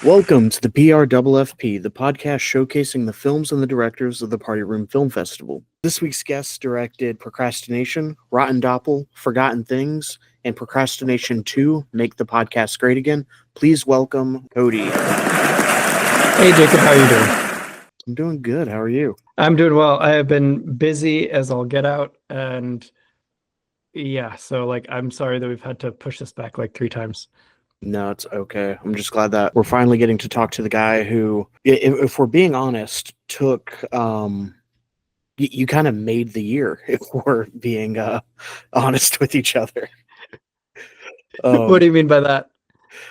Welcome to the PRFFP, the podcast showcasing the films and the directors of the Party Room Film Festival. This week's guests directed Procrastination, Rotten Doppel, Forgotten Things, and Procrastination 2, Make the Podcast Great Again. Please welcome Cody. Hey Jacob, how are you doing? I'm doing good. How are you? I'm doing well. I have been busy as all get out, and yeah, so I'm sorry that we've had to push this back like 3 times. No, it's okay. I'm just glad that we're finally getting to talk to the guy who, if we're being honest, took you kind of made the year, if we're being honest with each other. What do you mean by that?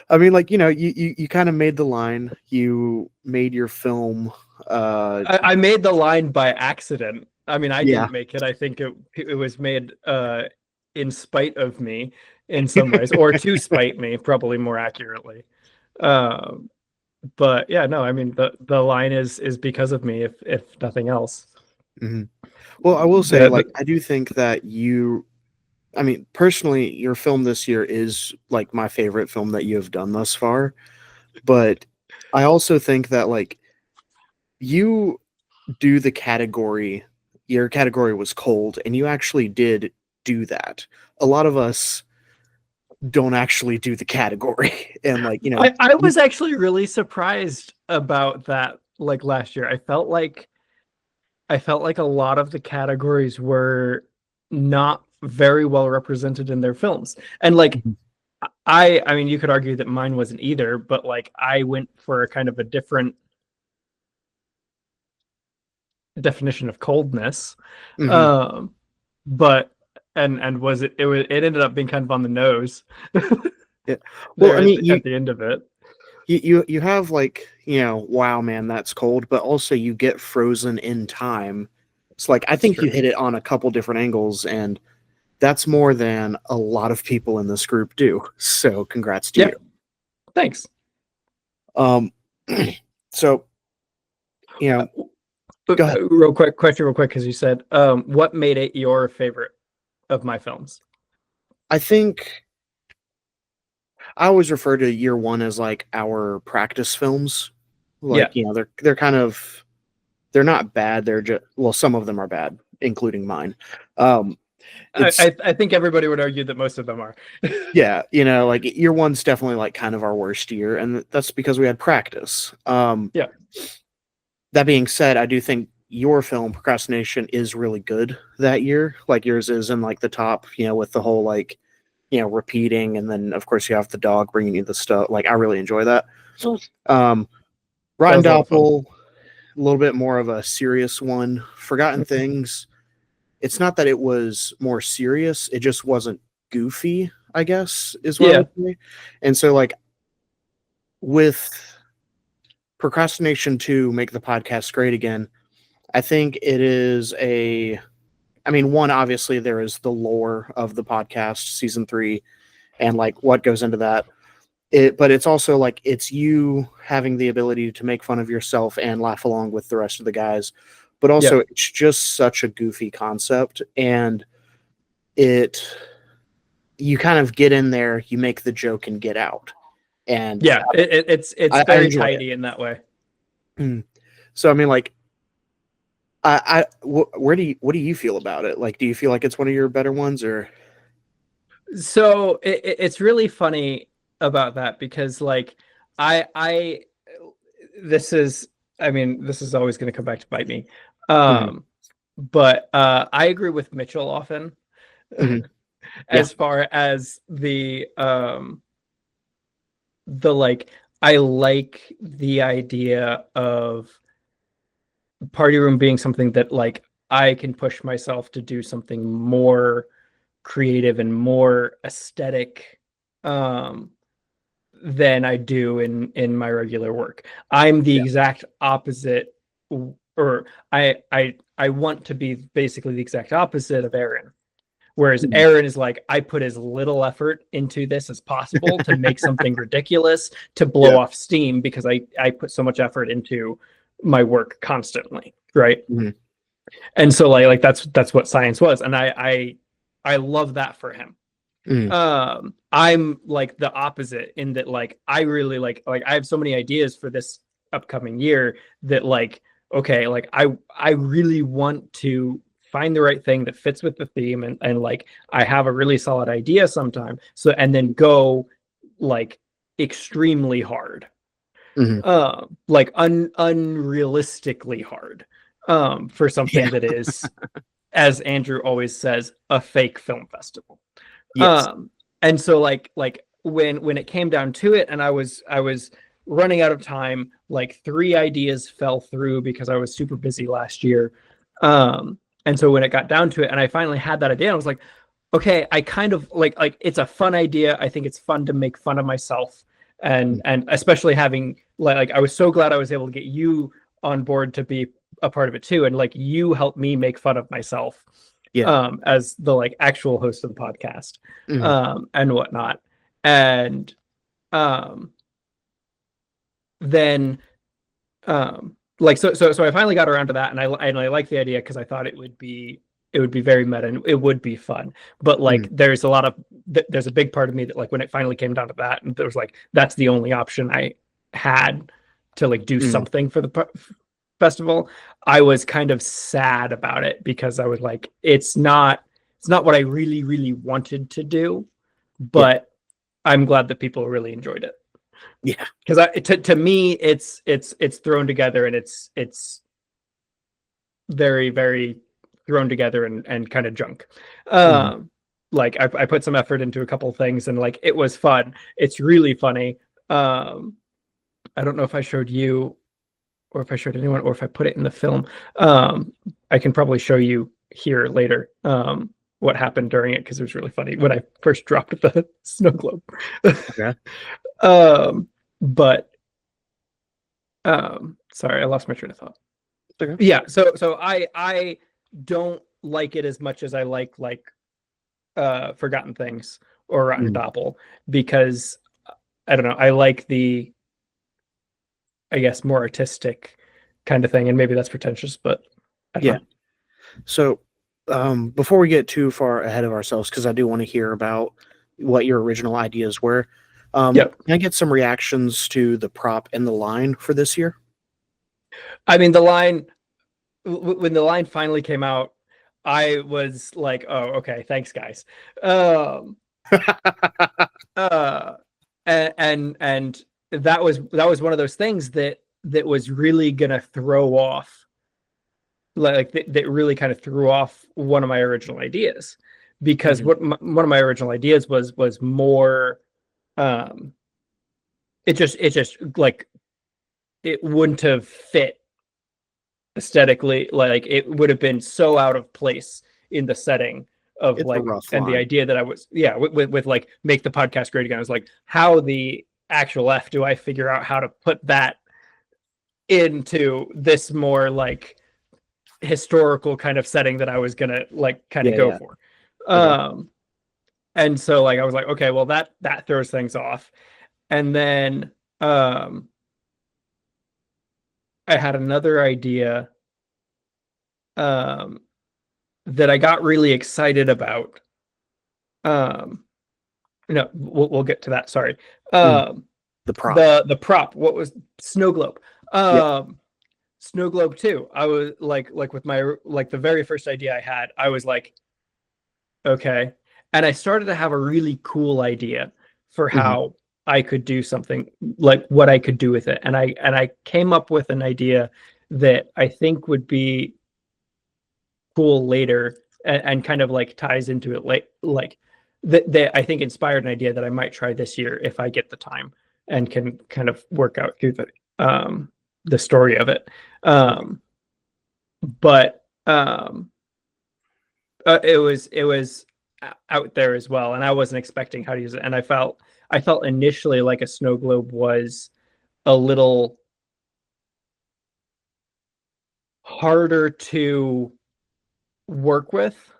I mean, you kind of made the line. You made your film. I made the line by accident. I mean, I Yeah. didn't make it. I think it was made in spite of me in some ways, or to spite me, probably more accurately. But yeah, no, I mean the line is because of me, if nothing else. Mm-hmm. Well, I will say, I do think that I mean, personally, your film this year is like my favorite film that you have done thus far. But I also think that you do the category, your category was cold, and you actually did do that. A lot of us don't actually do the category. And I was actually really surprised about that last year. I felt like a lot of the categories were not very well represented in their films. And I mean, you could argue that mine wasn't either, but I went for a kind of a different definition of coldness. Mm-hmm. But it ended up being kind of on the nose. Yeah. Well, I mean, at the end of it, you have wow, man, that's cold, but also you get frozen in time. It's I think you hit it on a couple different angles, and that's more than a lot of people in this group do. So congrats to you. Thanks. So, go ahead. Real quick, because you said, what made it your favorite of my films? I think I always refer to year one as our practice films. They're kind of, they're not bad. They're just, well, some of them are bad, including mine. I think everybody would argue that most of them are. Yeah, year one's definitely kind of our worst year, and that's because we had practice. Yeah. That being said, I do think your film Procrastination is really good that year. Yours is in the top, with the whole repeating, and then of course you have the dog bringing you the stuff. I really enjoy that. Rotten Doppel, a little bit more of a serious one. Forgotten Things, it's not that it was more serious, it just wasn't goofy, I guess, is what I would say. And so with Procrastination 2, Make the Podcast Great Again, I think it is I mean, one, obviously there is the lore of the podcast, season 3, and what goes into that. But it's also it's you having the ability to make fun of yourself and laugh along with the rest of the guys. But also it's just such a goofy concept, and you kind of get in there, you make the joke and get out. And it's very tidy in that way. So I mean, what do you feel about it? Do you feel like it's one of your better ones, or? So it's really funny about that, because this is always going to come back to bite me. But I agree with Mitchell often. As far as the I like the idea of Party Room being something that I can push myself to do something more creative and more aesthetic than I do in my regular work. I'm the exact opposite, or I want to be basically the exact opposite of Aaron. Whereas Aaron is I put as little effort into this as possible to make something ridiculous, to blow off steam, because I put so much effort into my work constantly, right? And so that's what science was, and I love that for him. I'm like the opposite in that like I really like I have so many ideas for this upcoming year that like okay, like I really want to find the right thing that fits with the theme and like I have a really solid idea sometime. So and then go like extremely hard. Like unrealistically hard. For something Yeah. that is, as Andrew always says, a fake film festival. Yes. Um, and so like when it came down to it, and I was running out of time, like 3 ideas fell through because I was super busy last year. And so when it got down to it, and I finally had that idea, I was like, okay, I kind of like it's a fun idea. I think it's fun to make fun of myself, and especially having like I was so glad I was able to get you on board to be a part of it too, and like you helped me make fun of myself Yeah. as the like actual host of the podcast Mhm. and whatnot. And um, then like so I finally got around to that, and I like the idea because I thought it would be very meta and it would be fun. But like Mhm. there's a lot of there's a big part of me that like when it finally came down to that, and there was like that's the only option I had to like do Mhm. something for the festival. I was kind of sad about it because I was like, it's not what I really wanted to do, Yeah. but I'm glad that people really enjoyed it Yeah. because to me it's thrown together and it's very thrown together and kind of junk. Mhm. Like I put some effort into a couple things and like it was fun. It's really funny. Um, I don't know if I showed you or if I showed anyone or if I put it in the film. Um, I can probably show you here later what happened during it because it was really funny when I first dropped the snow globe. Okay. um, but sorry, I lost my train of thought. Okay. Yeah, so I don't like it as much as I like Forgotten Things or Rotten Mhm. Doppel because I don't know, I like the I guess more artistic kind of thing, and maybe that's pretentious, but I don't Yeah. know. So, before we get too far ahead of ourselves, because I do want to hear about what your original ideas were, Yep. can I get some reactions to the prop and the line for this year? I mean, the line when the line finally came out, I was like, "Oh, okay, thanks, guys." Um, uh, and that was one of those things that was really gonna throw off, like that really kind of threw off one of my original ideas, because Mhm. one of my original ideas was more, um, it just like it wouldn't have fit aesthetically, like it would have been so out of place in the setting of It's a like, rough and the line. idea that I was, yeah, with like make the podcast great again. I was like, how the actual F do I figure out how to put that into this more like historical kind of setting that I was gonna like kind of Yeah, go yeah. for. Okay. Um, and so like I was like, okay, well that throws things off. And then I had another idea um that I got really excited about. Um, no, we'll get to that. Sorry. Mhm. Um, The prop. the prop. What was snow globe? Yep. Snow globe too. I was like with my like the very first idea I had. I was like, okay, and I started to have a really cool idea for Mhm. how I could do something like what I could do with it, and I came up with an idea that I think would be cool later and kind of like ties into it like that I think inspired an idea that I might try this year if I get the time and can kind of work out through the story of it. Okay. But it was out there as well, and I wasn't expecting how to use it, and I felt initially like a snow globe was a little harder to work with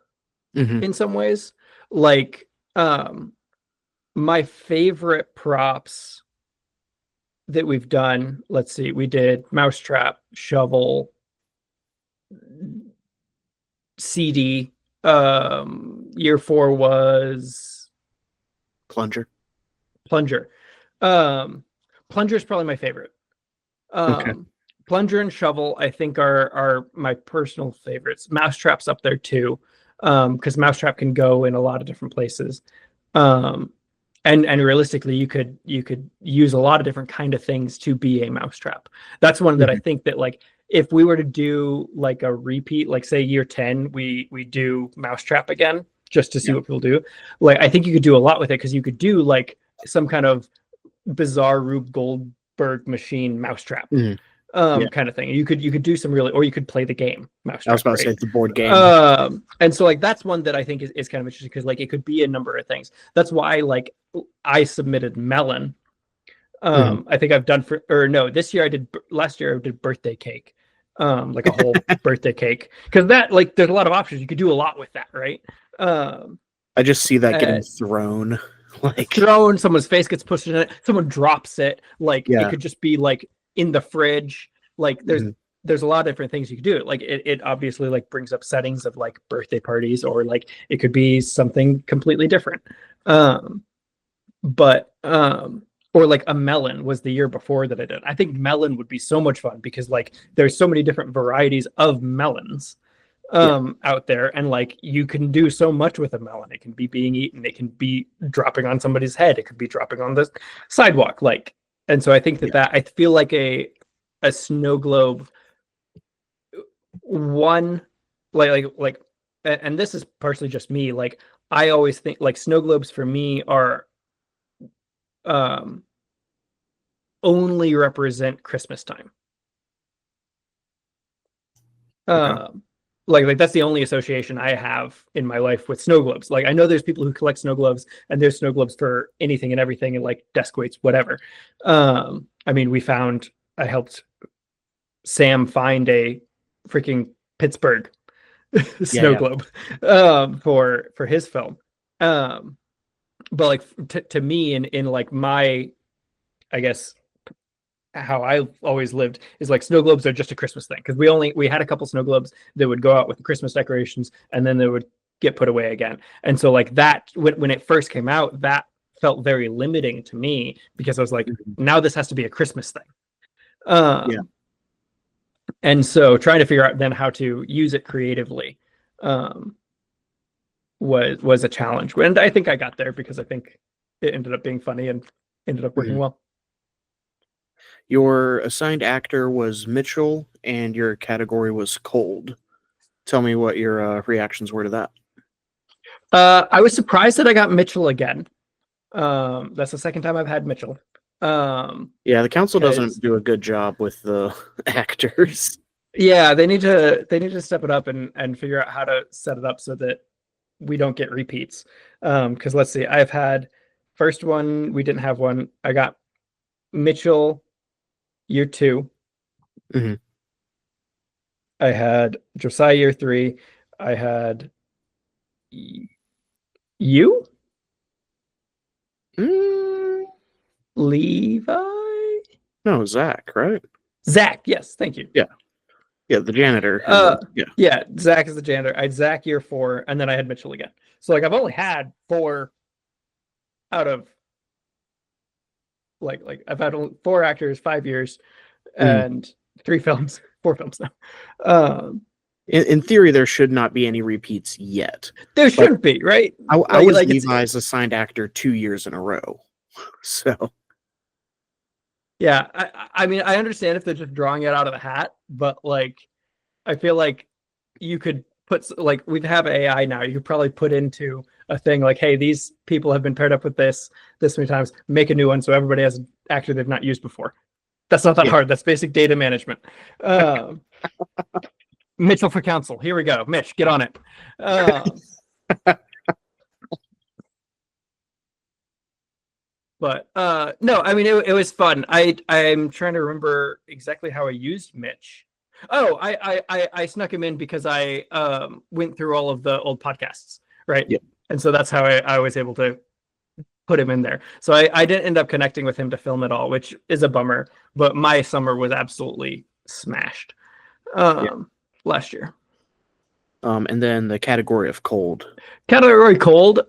Mhm. in some ways. Like um my favorite props that we've done, let's see, we did mousetrap, shovel, CD. Year 4 was Plunger. Plunger. Plunger is probably my favorite. Okay. Plunger and Shovel, I think, are my personal favorites. Mousetrap's up there too, because Mousetrap can go in a lot of different places. And realistically, you could use a lot of different kind of things to be a Mousetrap. That's one that I think that, like, if we were to do like a repeat, like say year 10, we do Mousetrap again just to see what people do. Like, I think you could do a lot with it, because you could do like some kind of bizarre Rube Goldberg machine Mousetrap. Kind of thing. You could do some really, or you could play the game Mousetrap. I was about to say the board game. And so like that's one that I think is kind of interesting, because like it could be a number of things. That's why like I submitted Melon. I think I've done this year last year I did birthday cake. Like a whole birthday cake, because that, like, there's a lot of options. You could do a lot with that, right? I just see that getting thrown. Like thrown, someone's face gets pushed in it, someone drops it. Like it could just be like in the fridge. Like there's a lot of different things you could do. Like it obviously like brings up settings of like birthday parties, or like it could be something completely different. Or like a melon was the year before that I did. I think melon would be so much fun, because like there's so many different varieties of melons out there, and like you can do so much with a melon. It can be being eaten, it can be dropping on somebody's head, it could be dropping on the sidewalk, like. And so I think that I feel like a snow globe one, like and this is partially just me, like I always think like snow globes for me are only represent Christmas time. Like that's the only association I have in my life with snow globes. Like I know there's people who collect snow globes, and there's snow globes for anything and everything, and like desk weights, whatever. I mean, I helped Sam find a freaking Pittsburgh snow globe for his film. But like to me, in like my, I guess, how I always lived is like snow globes are just a Christmas thing, because we had a couple snow globes that would go out with the Christmas decorations, and then they would get put away again. And so like that, when it first came out, that felt very limiting to me, because I was like, now this has to be a Christmas thing. And so trying to figure out then how to use it creatively was a challenge. And I think I got there, because I think it ended up being funny and ended up working well. Your assigned actor was Mitchell, and your category was cold. Tell me what your reactions were to that. I was surprised that I got Mitchell again. That's the second time I've had Mitchell. Yeah, the council doesn't do a good job with the actors. Yeah, they need to step it up and figure out how to set it up so that we don't get repeats. Because let's see, I've had first one, we didn't have one. I got Mitchell year 2. I had Josiah year 3. I had you, Levi. No, Zach, right? Zach, yes, thank you. Yeah, the janitor. Yeah, Zach is the janitor. I had Zach year 4, and then I had Mitchell again. So like I've only had 4 out of like I've had 4 actors, 5 years, and 3 films, 4 films now. In theory, there should not be any repeats yet. There shouldn't be, right? I was Levi's assigned actor 2 years in a row. So yeah, I mean, I understand if they're just drawing it out of the hat, but like I feel like you could put, like, we have AI now, you could probably put into a thing like, hey, these people have been paired up with this many times, make a new one so everybody has an actor they've not used before. That's not that hard. That's basic data management. Mitchell for council. Here we go. Mitch, get on it. But no, I mean, it was fun. I'm trying to remember exactly how I used Mitch. Oh, I snuck him in because I went through all of the old podcasts, right? Yep. And so that's how I was able to put him in there. So I didn't end up connecting with him to film at all, which is a bummer. But my summer was absolutely smashed last year. And then the category of cold. Category cold.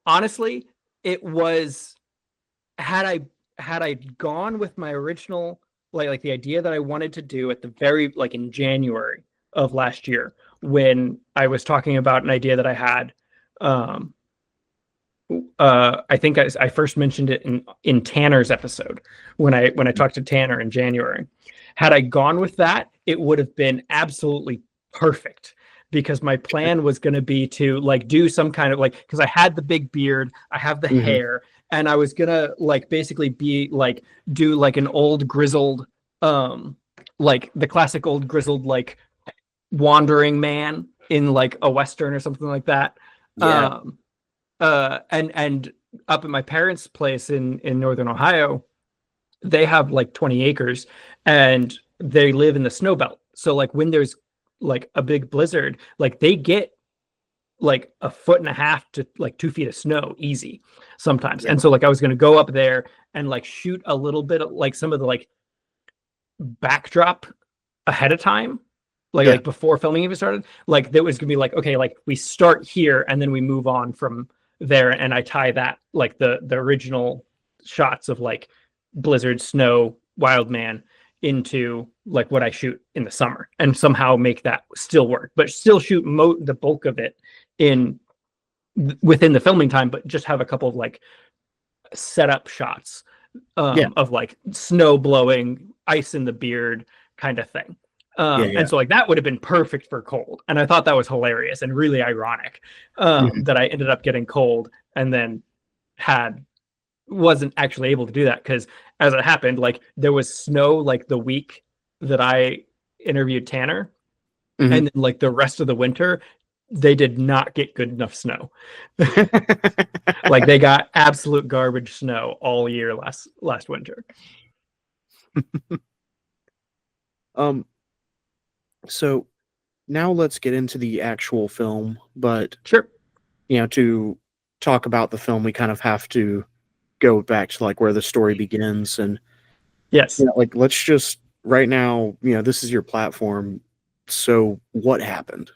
Honestly, it was, had I gone with my original, like the idea that I wanted to do at the very, like in January of last year, when I was talking about an idea that I had, I think I first mentioned it in Tanner's episode when I talked to Tanner in January. Had I gone with that, it would have been absolutely perfect, because my plan was going to be to like do some kind of like, because I had the big beard, I have the hair, and I was gonna like basically be like do like an old grizzled, like the classic old grizzled like wandering man in like a western or something like that. Yeah. And up at my parents' place in northern Ohio, they have like 20 acres, and they live in the snow belt. So like when there's like a big blizzard, like they get like 1.5 foot to like 2 feet of snow easy sometimes. Yeah. And so like I was going to go up there and like shoot a little bit of like some of the like backdrop ahead of time, like before filming even started. Like that was gonna be like, okay, like we start here and then we move on from there, and I tie that like the original shots of like blizzard, snow, wild man into like what I shoot in the summer, and somehow make that still work, but still shoot the bulk of it in within the filming time, but just have a couple of like setup shots of like snow blowing, ice in the beard kind of thing. And so like that would have been perfect for cold. And I thought that was hilarious and really ironic that I ended up getting cold and then wasn't actually able to do that, because as it happened, like there was snow like the week that I interviewed Tanner, and then like the rest of the winter they did not get good enough snow. Like they got absolute garbage snow all year last winter. So now let's get into the actual film, but Sure. To talk about the film, we kind of have to go back to like where the story begins. And yes, like let's just right now, this is your platform. So what happened?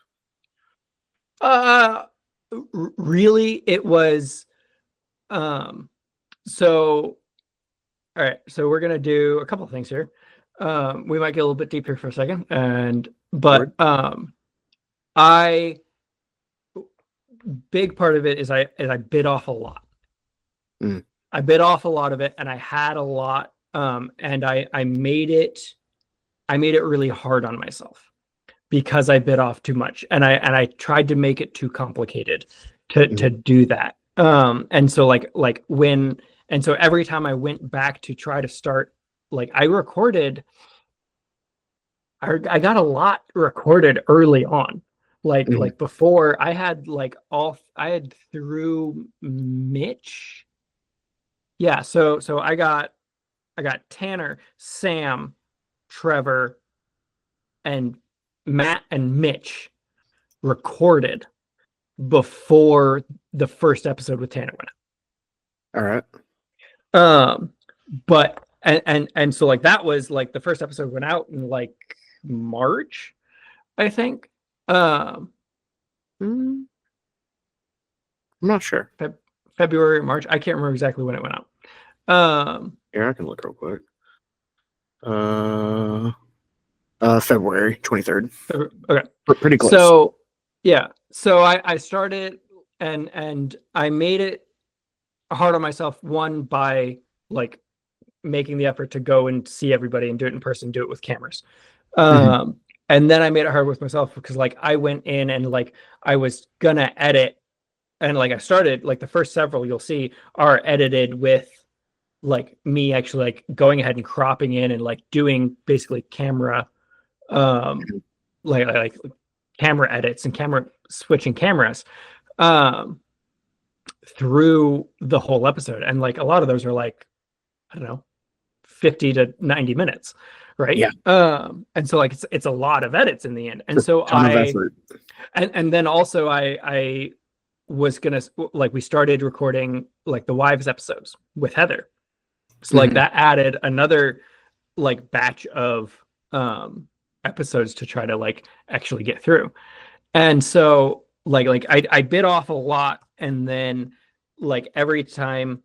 Really, it was so all right, so we're gonna do a couple of things here. We might get a little bit deeper for a second, but big part of it is I bit off a lot. I bit off a lot of it, and I had a lot, and I made it really hard on myself because I bit off too much, and I tried to make it too complicated to do that. And so so every time I went back to try to start, like I got a lot recorded early on. Like before I had through Mitch. Yeah, so I got Tanner, Sam, Trevor, and Matt and Mitch recorded before the first episode with Tanner went out. All right. But and so like that was like the first episode went out in like March, I think. I'm not sure. February or March. I can't remember exactly when it went out. Here, I can look real quick. February 23rd. Okay. Pretty close. So yeah. So I started and I made it hard on myself, one, by like making the effort to go and see everybody and do it in person, do it with cameras. And then I made it hard with myself because like I went in and like I was gonna edit, and like I started like the first several you'll see are edited with like me actually like going ahead and cropping in and like doing basically camera like camera edits and camera switching cameras through the whole episode. And like a lot of those are like, I don't know, 50 to 90 minutes. Right. Yeah. And so like it's a lot of edits in the end. And so and then also I was gonna like we started recording like the wives episodes with Heather. So like that added another like batch of episodes to try to like actually get through. And so like I bit off a lot, and then like every time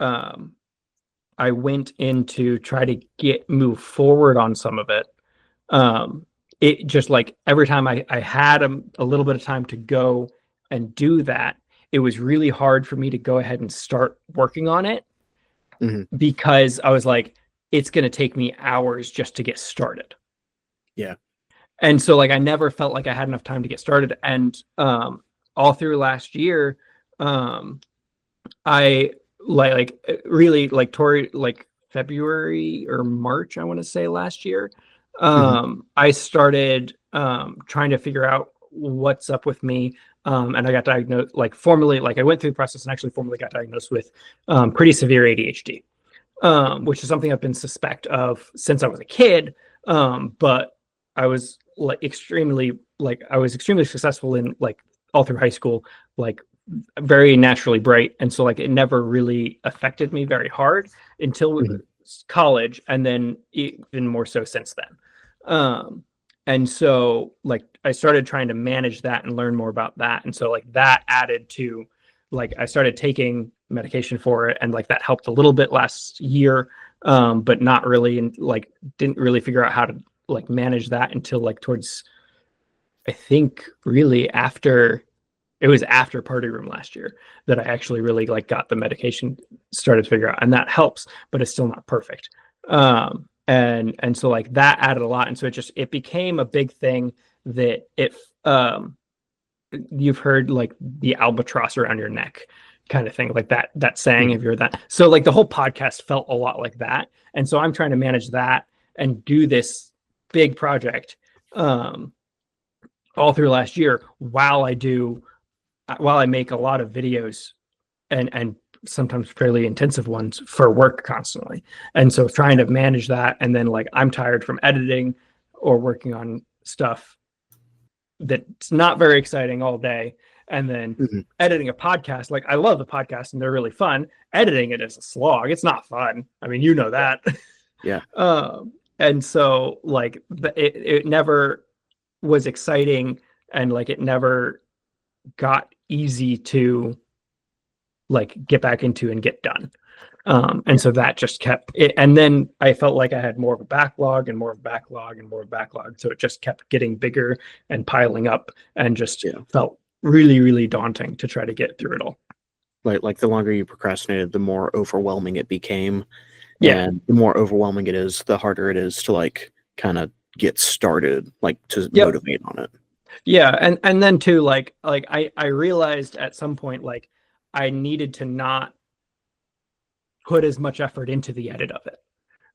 I went in to try to move forward on some of it, it just like every time I had a little bit of time to go and do that, it was really hard for me to go ahead and start working on it because I was like, it's going to take me hours just to get started. Yeah. And so like I never felt like I had enough time to get started. And all through last year, I like really like Tori, like February or March, I want to say last year, I started trying to figure out what's up with me. And I got diagnosed, like formally, like I went through the process and actually formally got diagnosed with pretty severe ADHD, which is something I've been suspect of since I was a kid. But I was extremely successful in like all through high school, like very naturally bright, and so like it never really affected me very hard until college, and then even more so since then. And so like I started trying to manage that and learn more about that, and so like that added to like I started taking medication for it, and like that helped a little bit last year, but not really, and like didn't really figure out how to like manage that until like towards, I think really after Party Room last year that I actually really like got the medication started to figure out, and that helps, but it's still not perfect. And so like that added a lot, and so it became a big thing that you've heard like the albatross around your neck kind of thing, like that saying, if you're that. So like the whole podcast felt a lot like that, and so I'm trying to manage that and do this big project all through last year while I make a lot of videos and sometimes fairly intensive ones for work constantly. And so trying to manage that, and then like I'm tired from editing or working on stuff that's not very exciting all day. And then editing a podcast, like I love the podcast and they're really fun. Editing it is a slog. It's not fun. I mean, you know that. Yeah. And so like it never was exciting, and like it never got easy to like get back into and get done. And so that just kept it. And then I felt like I had more of a backlog and more of a backlog and more of a backlog. So it just kept getting bigger and piling up, and just felt really, really daunting to try to get through it all. Like the longer you procrastinated, the more overwhelming it became. Yeah. And the more overwhelming it is, the harder it is to like kind of get started, like to motivate on it. Yeah. And then too, like I realized at some point, like I needed to not put as much effort into the edit of it.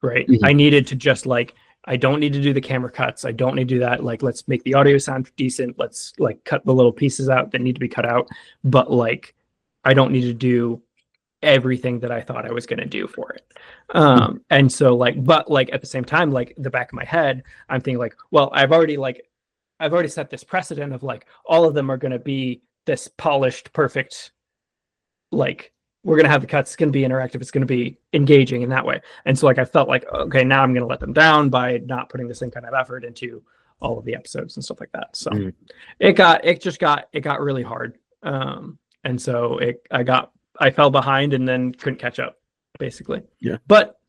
Right. I needed to just like, I don't need to do the camera cuts. I don't need to do that. Like, let's make the audio sound decent. Let's like cut the little pieces out that need to be cut out. But like, I don't need to do everything that I thought I was going to do for it. And so like, but like at the same time, like the back of my head, I'm thinking like, well, I've already set this precedent of like, all of them are going to be this polished, perfect, like, we're going to have the cuts, it's going to be interactive, it's going to be engaging in that way. And so like I felt like, okay, now I'm going to let them down by not putting the same kind of effort into all of the episodes and stuff like that. So it got really hard. And so I fell behind and then couldn't catch up, basically. Yeah. But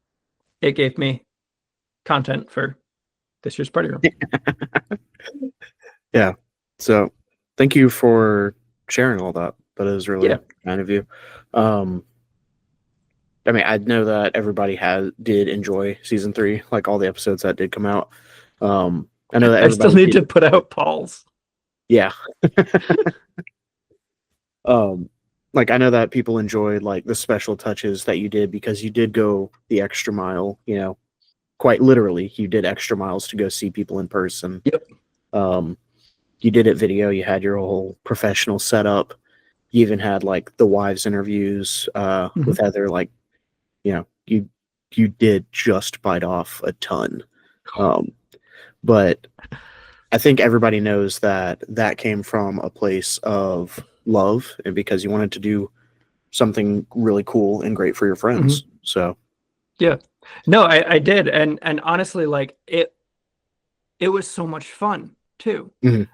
it gave me content for this year's Party Room. Yeah. So thank you for sharing all that. That is really kind of you. I mean, I know that everybody did enjoy season 3, like all the episodes that did come out. I know that I still need to put out Paul's. Yeah. Like I know that people enjoyed like the special touches that you did, because you did go the extra mile, you know, quite literally, you did extra miles to go see people in person. Yep. You did it video, you had your whole professional setup. You even had like the wives interviews with Heather. Like, you know, you did just bite off a ton. But I think everybody knows that came from a place of love, and because you wanted to do something really cool and great for your friends. So yeah, no, I did. And honestly, like it was so much fun too.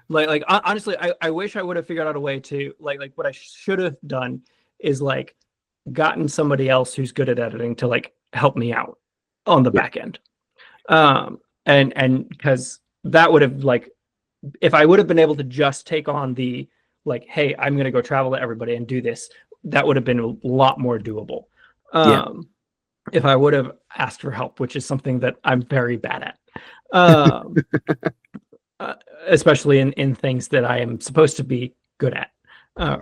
Like honestly, I wish I would have figured out a way to like what I should have done is like gotten somebody else who's good at editing to like help me out on the back end. And because that would have like, if I would have been able to just take on the like, hey, I'm going to go travel to everybody and do this, that would have been a lot more doable. If I would have asked for help, which is something that I'm very bad at, especially in things that I am supposed to be good at.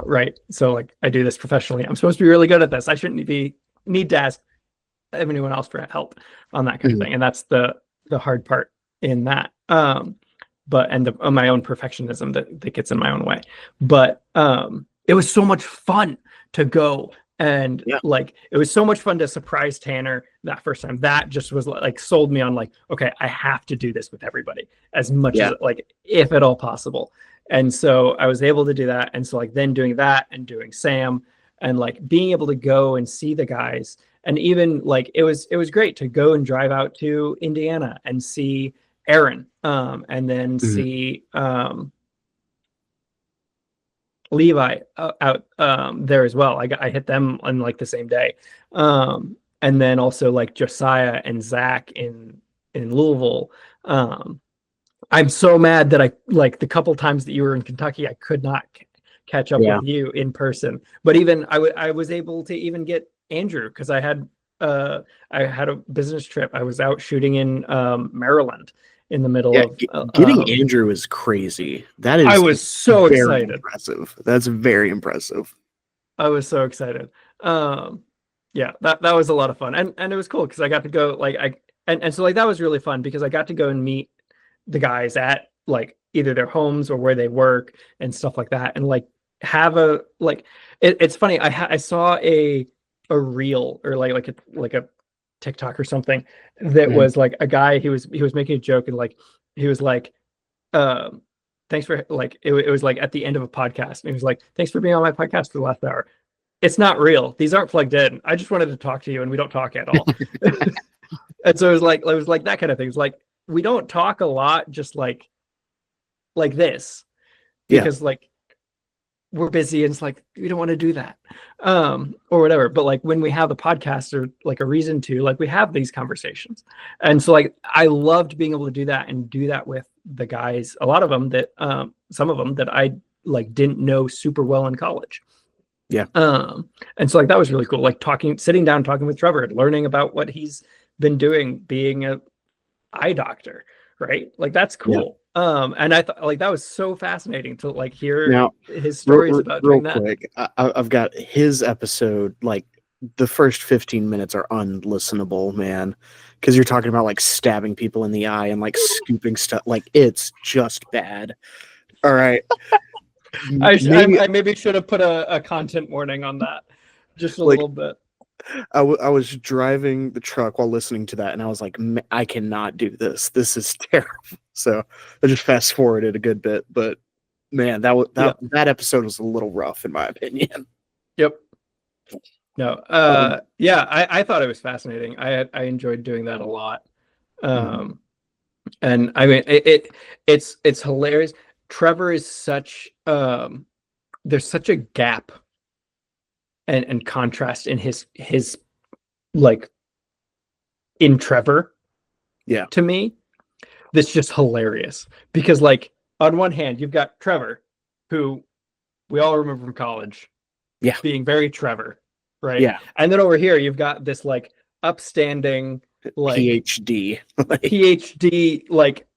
Right. So like I do this professionally. I'm supposed to be really good at this. I shouldn't need to ask anyone else for help on that kind of thing. And that's the hard part in that. But my own perfectionism that gets in my own way. But it was so much fun to go, and like it was so much fun to surprise Tanner that first time. That just was like sold me on like, okay, I have to do this with everybody as much as like if at all possible. And so I was able to do that. And so like then doing that and doing Sam and like being able to go and see the guys, and even like it was great to go and drive out to Indiana and see Aaron, and then see Levi out there as well. I hit them on like the same day, and then also like Josiah and Zach in Louisville. I'm so mad that I like the couple times that you were in Kentucky, I could not catch up with you in person. But even I was able to even get Andrew because I had a business trip. I was out shooting in Maryland in the middle of getting Andrew is crazy. That is, I was so excited. Impressive. That's very impressive. I was so excited. Yeah, that was a lot of fun, and it was cool because I got to go like and so like that was really fun because I got to go and meet the guys at like either their homes or where they work and stuff like that, and like have a like it's funny. I saw a reel or like a TikTok or something that was like a guy, he was making a joke and like he was like thanks for like it was like at the end of a podcast and he was like, thanks for being on my podcast for the last hour. It's not real, these aren't plugged in, I just wanted to talk to you and we don't talk at all. And so it was like that kind of thing. It's like we don't talk a lot just like this because like we're busy and it's like we don't want to do that or whatever. But like when we have a podcast or like a reason to, like we have these conversations. And so like I loved being able to do that and do that with the guys, a lot of them that some of them that I like didn't know super well in college. And so like that was really cool, like sitting down talking with Trevor, learning about what he's been doing, being a eye doctor, right? Like that's cool. And I thought like that was so fascinating to like hear his stories about doing that. Quick, I've got his episode, like the first 15 minutes are unlistenable, man, because you're talking about like stabbing people in the eye and like scooping stuff, like it's just bad. All right. I maybe should have put a content warning on that just a little bit. I was driving the truck while listening to that, and I was like, I cannot do this. This is terrible. So I just fast forwarded a good bit, but man, that episode was a little rough in my opinion. Yep. No. I thought it was fascinating. I enjoyed doing that a lot. And I mean, it's hilarious. Trevor is such there's such a gap and contrast in his like in Trevor to me that's just hilarious because like on one hand you've got Trevor who we all remember from college being very Trevor, right? And then over here you've got this like upstanding like PhD like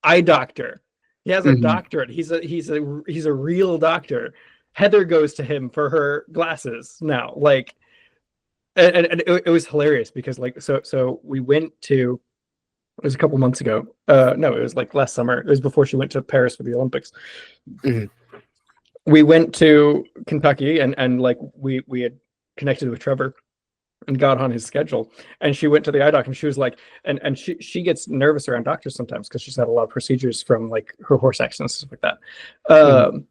eye doctor. He has a doctorate. He's a real doctor. Heather goes to him for her glasses now. Like, and it was hilarious because like, so we went to, it was a couple months ago. No, it was like last summer. It was before she went to Paris for the Olympics. We went to Kentucky and like we had connected with Trevor and got on his schedule, and she went to the eye doctor and she was like, and she gets nervous around doctors sometimes because she's had a lot of procedures from like her horse accidents and stuff like that.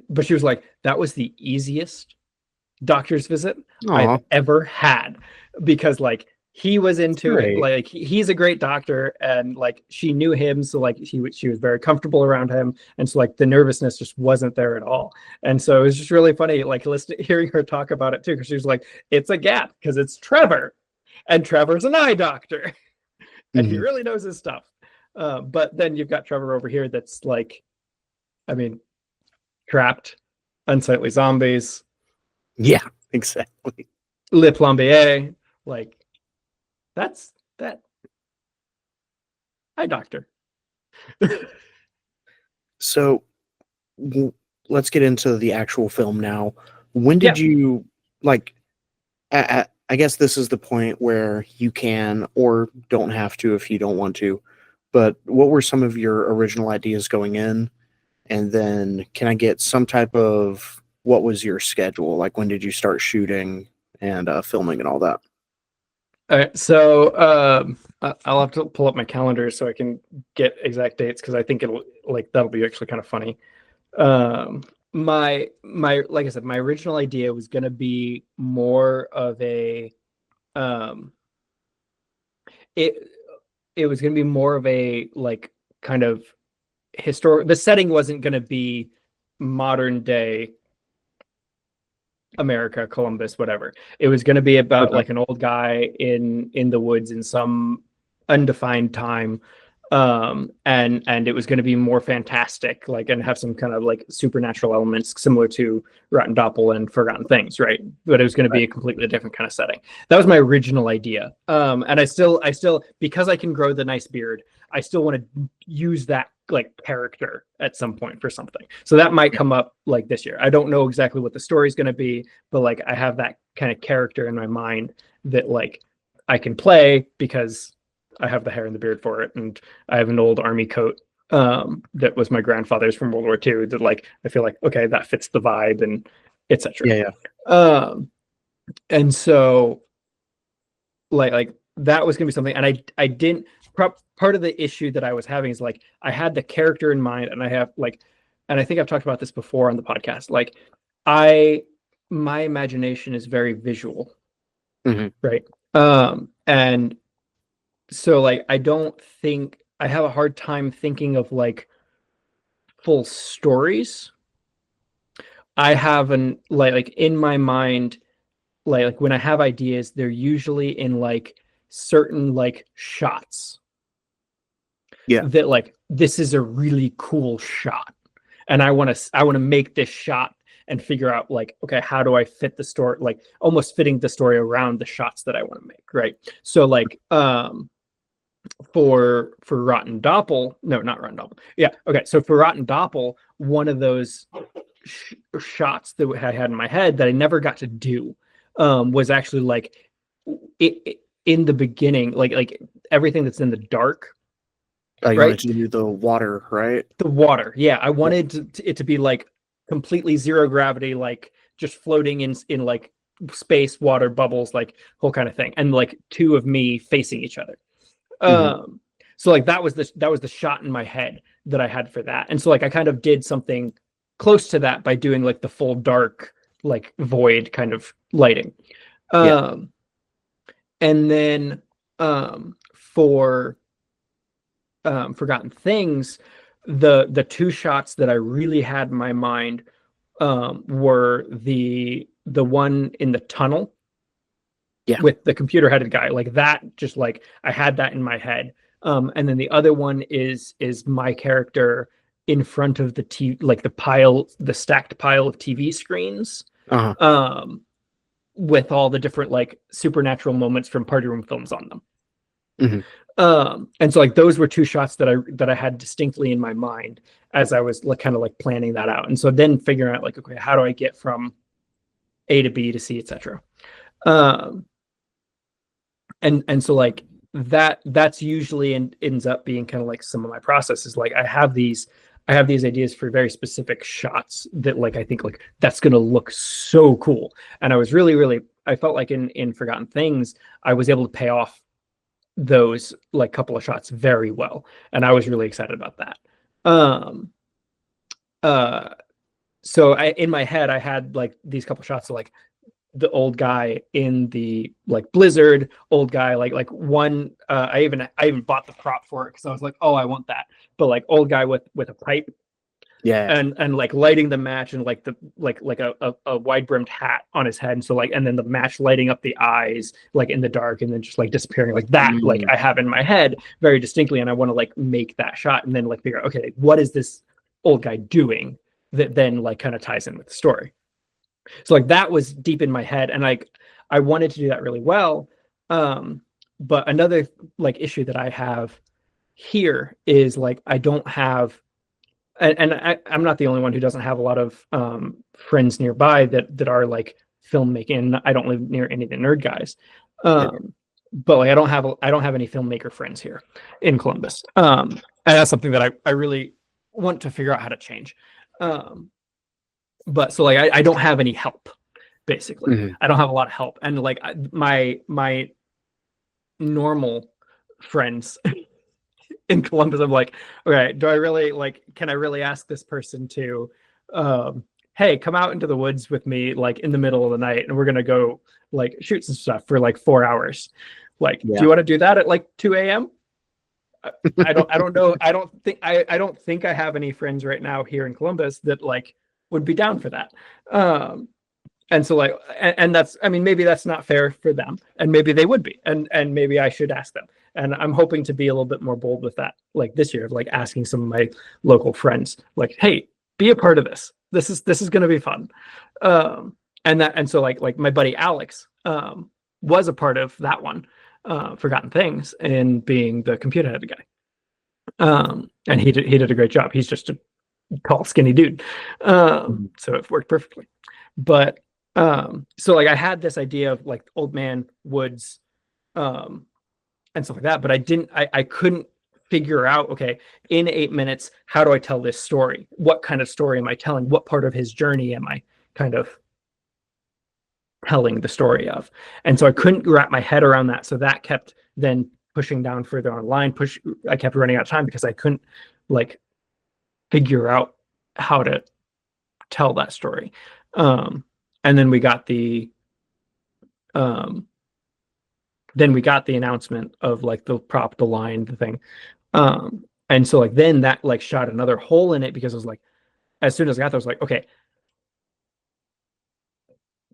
But she was like, that was the easiest doctor's visit I've ever had because like he was into it. Great. Like he's a great doctor, and like she knew him, so like she was very comfortable around him, and so like the nervousness just wasn't there at all. And so it was just really funny, like listening, hearing her talk about it too, because she was like, "It's a gap because it's Trevor, and Trevor's an eye doctor, and he Mhm. really knows his stuff." But then you've got Trevor over here that's like, I mean, trapped, unsightly zombies, Yeah, exactly. Le Plombier, like that's that eye doctor. So w- let's get into the actual film now. When Yeah. did you like? I guess this is the point where you can or don't have to if you don't want to. But what were some of your original ideas going in? And then can I get some type of what was your schedule? Like when did you start shooting and filming and all that? All right, so I'll have to pull up my calendar so I can get exact dates because I think it'll like that'll be actually kind of funny. My like I said, my original idea was going to be more of a um it it was going to be more of a like kind of historic. The setting wasn't going to be modern day America, Columbus, whatever. It was going to be about Okay. like an old guy in the woods in some undefined time, and it was going to be more fantastic, like, and have some kind of like supernatural elements similar to Rotten Doppel and Forgotten Things, right? But it was going to be Right. a completely different kind of setting. That was my original idea, and I still because I can grow the nice beard, I still want to use that like character at some point for something. So that might Yeah. come up like this year. I don't know exactly what the story's going to be, but like I have that kind of character in my mind that like I can play because I have the hair and the beard for it, and I have an old army coat that was my grandfather's from World War II. That like I feel like okay, that fits the vibe and etc. Yeah. Yeah. Um, and so like that was gonna be something, and I didn't. Part of the issue that I was having is like I had the character in mind, and I have like, and I think I've talked about this before on the podcast. Like I my imagination is very visual, Hmm. right? And so like I don't think I have a hard time thinking of like full stories. I have an like in my mind, like when I have ideas, they're usually in like certain like shots Yeah. that like this is a really cool shot, and I want to make this shot and figure out like okay, how do I fit the story, like almost fitting the story around the shots that I want to make, right? So like for Rotten Doppel, no, not Rotten Doppel. Yeah, okay. So for Rotten Doppel, one of those shots that I had in my head that I never got to do was actually like in the beginning, like everything that's in the dark, You wanted right? to do the water, right? The water, yeah. I Yeah. wanted it to be like completely zero gravity, like just floating in like space, water, bubbles, like whole kind of thing, and like two of me facing each other. Hmm. Um, so like that was the shot in my head that I had for that. And so like I kind of did something close to that by doing like the full dark, like void kind of lighting. Yeah. Um, and then for Forgotten Things, the two shots that I really had in my mind were the one in the tunnel Yeah. with the computer headed guy, like that, just like I had that in my head. And then the other one is my character in front of the like the stacked pile of TV screens, Uh-huh. um with all the different like supernatural moments from party room films on them. Hmm. And so like those were two shots that I had distinctly in my mind as I was like kind of like planning that out. And so then figuring out like okay, how do I get from A to B to C, etc. um and so like that's usually ends up being kind of like some of my processes. Like I have these ideas for very specific shots that like I think like that's gonna look so cool. And I was really I felt like in Forgotten Things I was able to pay off those like couple of shots very well, and I was really excited about that. um uh so I in my head I had like these couple shots of like the old guy in the like blizzard, old guy like one. I even bought the prop for it because I was like, oh, I want that. But like old guy with a pipe Yeah. and like lighting the match and like the like a wide brimmed hat on his head, and so like and then the match lighting up the eyes like in the dark and then just like disappearing like that. Like I have in my head very distinctly, and I want to like make that shot and then like figure out, okay, what is this old guy doing that then like kind of ties in with the story. So like that was deep in my head, and like I wanted to do that really well. But another like issue that I have here is like I don't have, and I'm not the only one who doesn't have a lot of friends nearby that are like filmmaking. I don't live near any of the nerd guys. But like I don't have any filmmaker friends here in Columbus. And that's something that I really want to figure out how to change. But so like I don't have any help, basically. I don't have a lot of help, and like my normal friends in Columbus, I'm like, okay, do I really like? Can I really ask this person to, hey, come out into the woods with me, like in the middle of the night, and we're gonna go like shoot some stuff for like 4 hours? Like, do you want to do that at like 2 a.m.? I don't know. I don't think I have any friends right now here in Columbus that like would be down for that. And so like, and that's, I mean, maybe that's not fair for them, and maybe they would be, and maybe I should ask them. And I'm hoping to be a little bit more bold with that, like this year, of like asking some of my local friends, like, hey, be a part of this. This is going to be fun. And so like my buddy Alex was a part of that one, Forgotten Things, and being the computer head guy. And he did a great job. He's just a tall, skinny dude. So it worked perfectly. But so like I had this idea of like old man woods and stuff like that, but I couldn't figure out, okay, in 8 minutes, how do I tell this story? What kind of story am I telling? What part of his journey am I kind of telling the story of? And so I couldn't wrap my head around that. So that kept then pushing down further online. I kept running out of time because I couldn't like figure out how to tell that story. And then we got the announcement of like the prop, the line, the thing. And so like then that like shot another hole in it, because I was like, as soon as I got there, I was like, okay,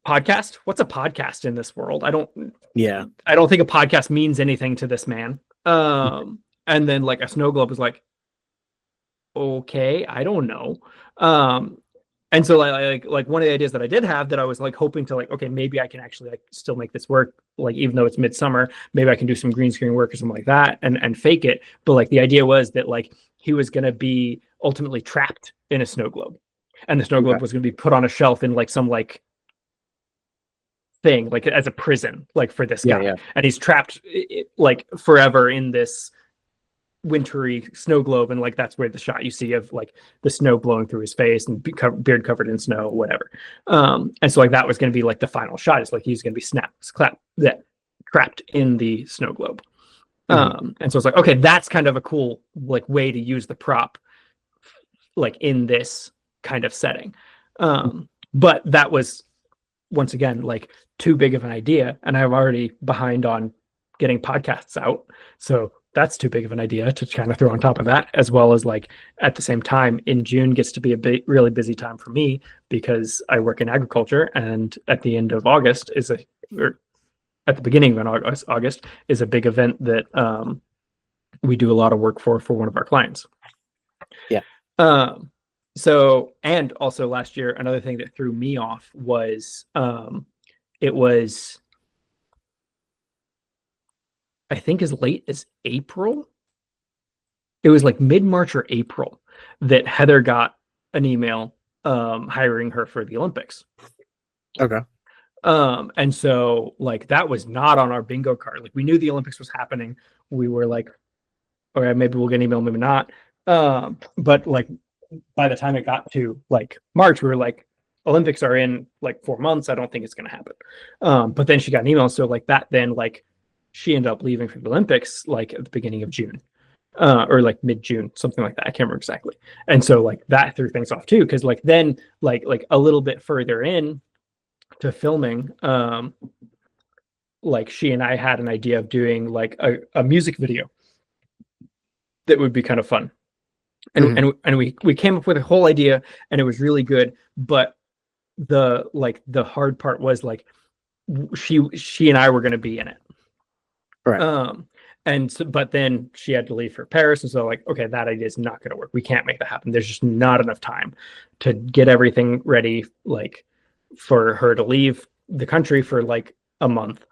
podcast? What's a podcast in this world? I don't think a podcast means anything to this man. And then like a snow globe was like, okay, I don't know. And so like one of the ideas that I did have that I was like hoping to like, okay, maybe I can actually like still make this work, like even though it's midsummer, maybe I can do some green screen work or something like that and fake it. But like the idea was that like he was gonna be ultimately trapped in a snow globe, and the snow globe was gonna be put on a shelf in like some like thing, like as a prison, like for this guy. And he's trapped like forever in this wintry snow globe, and like that's where the shot you see of like the snow blowing through his face and beard covered in snow, whatever. And so like that was going to be like the final shot. It's like he's going to be trapped in the snow globe. And so it's like, okay, that's kind of a cool like way to use the prop like in this kind of setting. But that was once again like too big of an idea, and I'm already behind on getting podcasts out, so that's too big of an idea to kind of throw on top of that, as well as like at the same time in June gets to be a really busy time for me because I work in agriculture, and at the end of August or at the beginning of August is a big event that we do a lot of work for one of our clients. So, and also last year, another thing that threw me off was it was, I think, as late as April. It was like mid-March or April that Heather got an email hiring her for the Olympics. Okay. And so like that was not on our bingo card. Like we knew the Olympics was happening. We were like, okay, maybe we'll get an email, maybe not. But like by the time it got to like March, we were like, Olympics are in like 4 months. I don't think it's going to happen. But then she got an email. So like that, then like she ended up leaving for the Olympics like at the beginning of June, or like mid-June, something like that. I can't remember exactly. And so like that threw things off too, because like then like a little bit further in, to filming, like she and I had an idea of doing like a music video that would be kind of fun. And Mhm. we came up with a whole idea and it was really good, but the hard part was like she and I were going to be in it. Right. And so, but then she had to leave for Paris, and so like, okay, that idea is not going to work. We can't make that happen. There's just not enough time to get everything ready, like for her to leave the country for like a month,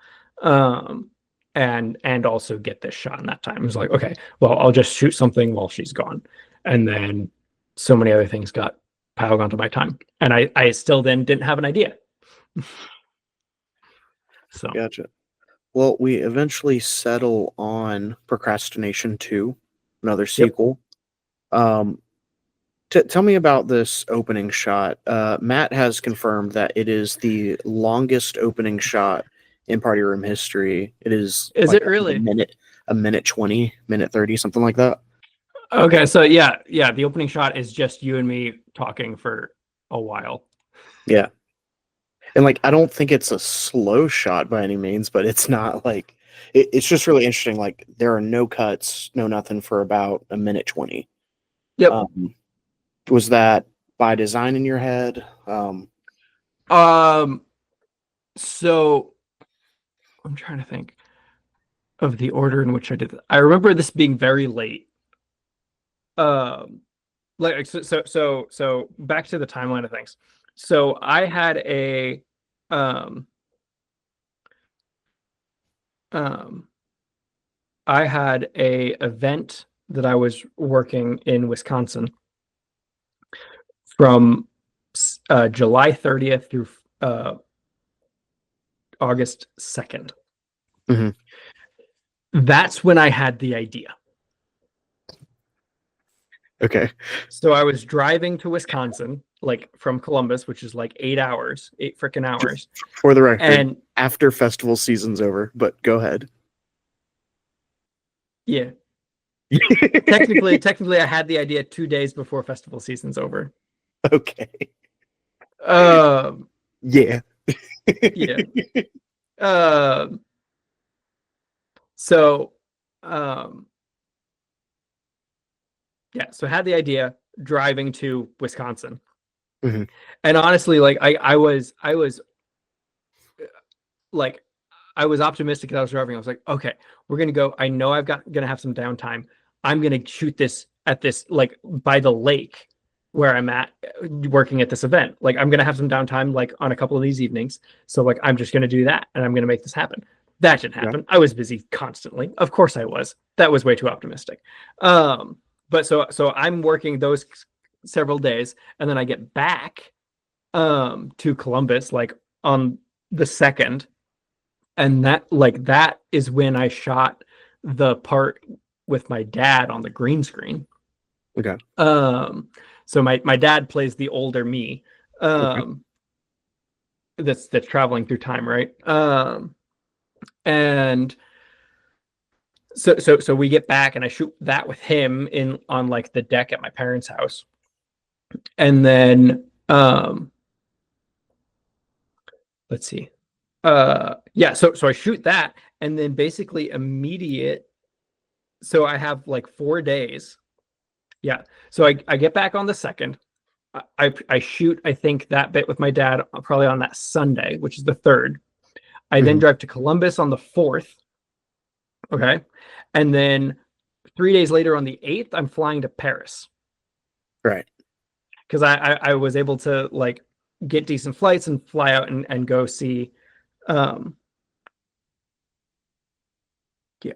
um, and also get this shot in that time. It was like, okay, well, I'll just shoot something while she's gone, and then so many other things got piled onto my time, and I still then didn't have an idea. So Gotcha. Well, we eventually settle on Procrastination 2, another yep. sequel. Um, tell me about this opening shot. Matt has confirmed that it is the longest opening shot in Party Room history. It is Is like it really? a minute 20, minute 30, something like that. Okay, so yeah, the opening shot is just you and me talking for a while. Yeah. And like, I don't think it's a slow shot by any means, but it's not like it's just really interesting. Like, there are no cuts, no nothing for about a minute 20. Yep. Um, was that by design in your head? So I'm trying to think of the order in which I did it. I remember this being very late. Like so back to the timeline of things. So um um I had a event that I was working in Wisconsin from July 30th through August 2nd. Mhm. That's when I had the idea. Okay. So I was driving to Wisconsin, like from Columbus, which is like 8 hours, 8 freaking hours. For the record, And after festival season's over, but go ahead. yeah, technically I had the idea 2 days before festival season's over. Okay. Um, Yeah. yeah. Um, so, um, yeah, so I had the idea driving to Wisconsin. Mhm. And honestly, like I was like I was optimistic as I was driving. I was like, okay, we're gonna go. I know gonna have some downtime. I'm gonna shoot this at this like by the lake where I'm at working at this event. Like I'm gonna have some downtime like on a couple of these evenings. So like I'm just gonna do that and I'm gonna make this happen. That didn't Yeah. happen. I was busy constantly. Of course I was. That was way too optimistic. But so I'm working those several days and then I get back to Columbus like on the 2nd, and that is when I shot the part with my dad on the green screen. Okay. So my dad plays the older me, Okay. that's traveling through time, right? And so we get back and I shoot that with him in on like the deck at my parents' house. And then let's see. Yeah, so I shoot that and then basically immediate. So I have like 4 days. Yeah. So I get back on the 2nd. I shoot, I think, that bit with my dad probably on that Sunday, which is the 3rd. I then Mhm. drive to Columbus on the 4th. Okay. And then 3 days later on the 8th, I'm flying to Paris Right. because I was able to like get decent flights and fly out and go see um yeah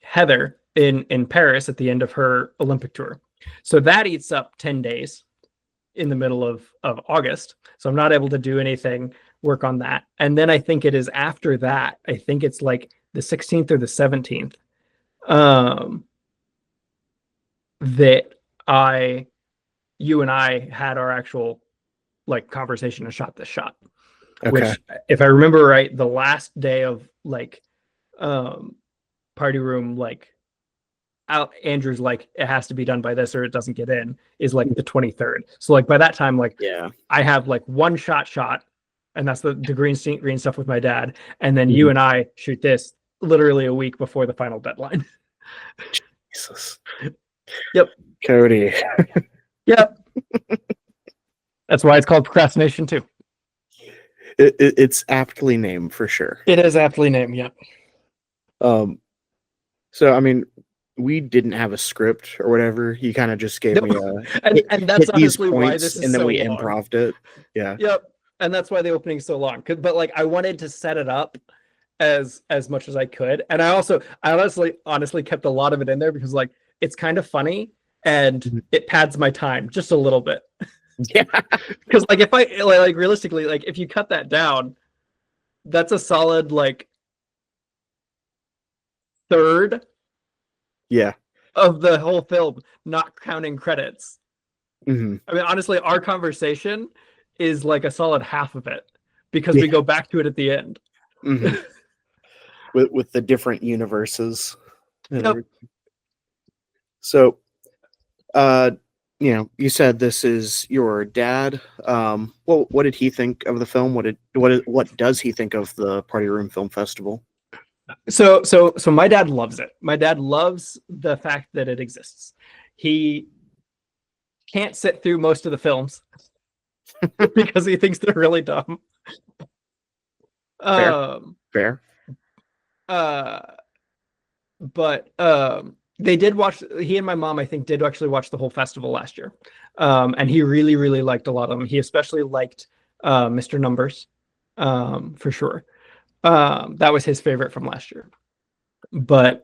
Heather in Paris at the end of her Olympic tour. So that eats up 10 days in the middle of August. So I'm not able to do anything work on that. And then I think it is after that, I think it's like the 16th or the 17th, um, that you and I had our actual like conversation and shot this shot, Okay. which if I remember right, the last day of like, party room, like Andrew's like, it has to be done by this or it doesn't get in, is like the 23rd. So like by that time, like I have like one shot, and that's the green stuff with my dad, and then you and I shoot this literally a week before the final deadline. Jesus. Yep. Cody. Yep. That's why it's called procrastination too. It's aptly named for sure. It is aptly named. Yep. So I mean, we didn't have a script or whatever. You kind of just gave me and that's honestly why this is and then so we long. improv'd it. Yeah. Yep. And that's why the opening's so long. But like I wanted to set it up as much as I could. And I honestly kept a lot of it in there because like it's kind of funny and it pads my time just a little bit. Yeah. Because like if I like realistically, like if you cut that down, that's a solid like third of the whole film, not counting credits. I mean, honestly, our conversation is like a solid half of it because we go back to it at the end. With the different universes. Yep. So, you know, you said this is your dad. Well, what did he think of the film? What does he think of the Party Room Film Festival? So my dad loves it. My dad loves the fact that it exists. He can't sit through most of the films because he thinks they're really dumb. Fair. But they did watch. He and my mom, I think, did actually watch the whole festival last year, and he really, really liked a lot of them. He especially liked Mr. Numbers, for sure. That was his favorite from last year. But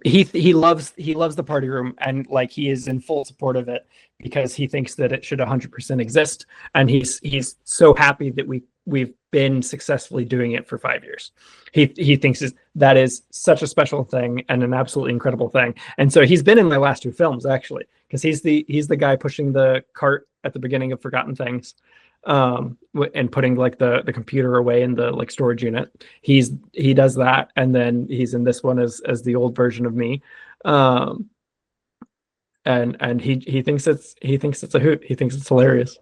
he loves the Party Room, and like he is in full support of it because he thinks that it should 100% exist, and he's so happy that we've been successfully doing it for 5 years. He thinks that is such a special thing and an absolutely incredible thing. And so he's been in my last two films actually, because he's the guy pushing the cart at the beginning of Forgotten Things, and putting like the computer away in the like storage unit. He does that, and then he's in this one as the old version of me. And he thinks it's a hoot. He thinks it's hilarious.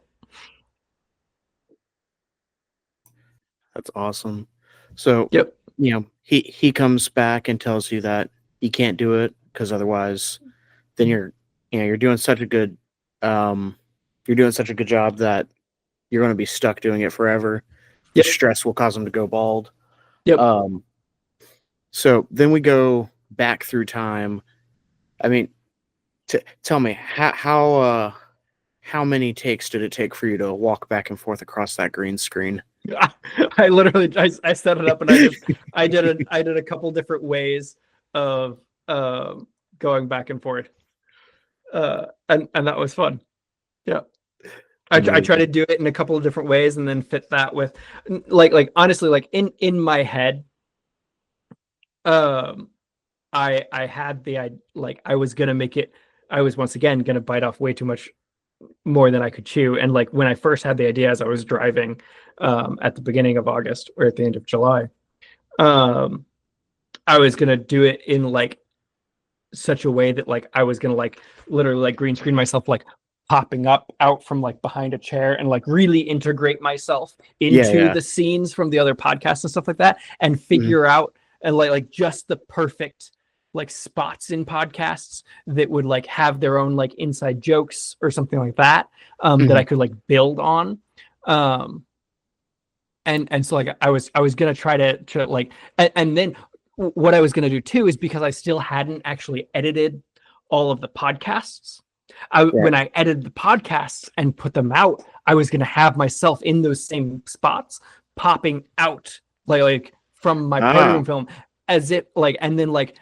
That's awesome. So, yep. You know, he comes back and tells you that you can't do it because otherwise, then you're doing such a good job that you're going to be stuck doing it forever. Yep. The stress will cause him to go bald. Yep. So then we go back through time. I mean, tell me how many takes did it take for you to walk back and forth across that green screen? I literally I set it up and I did a couple different ways of going back and forth, and that was fun. Yeah. I try to do it in a couple of different ways and then fit that with like honestly, like in my head, I had I was gonna make it. I was once again gonna bite off way too much more than I could chew. And like when I first had the idea as I was driving at the beginning of August or at the end of July, I was gonna do it in like such a way that like I was gonna like literally like green screen myself like popping out from like behind a chair and like really integrate myself into the scenes from the other podcasts and stuff like that, and figure out and like just the perfect like spots in podcasts that would like have their own like inside jokes or something like that, that I could like build on. And so like I was gonna try to like, and then what I was gonna do too is because I still hadn't actually edited all of the podcasts. When I edited the podcasts and put them out, I was gonna have myself in those same spots popping out like from my Party Room film as it like, and then like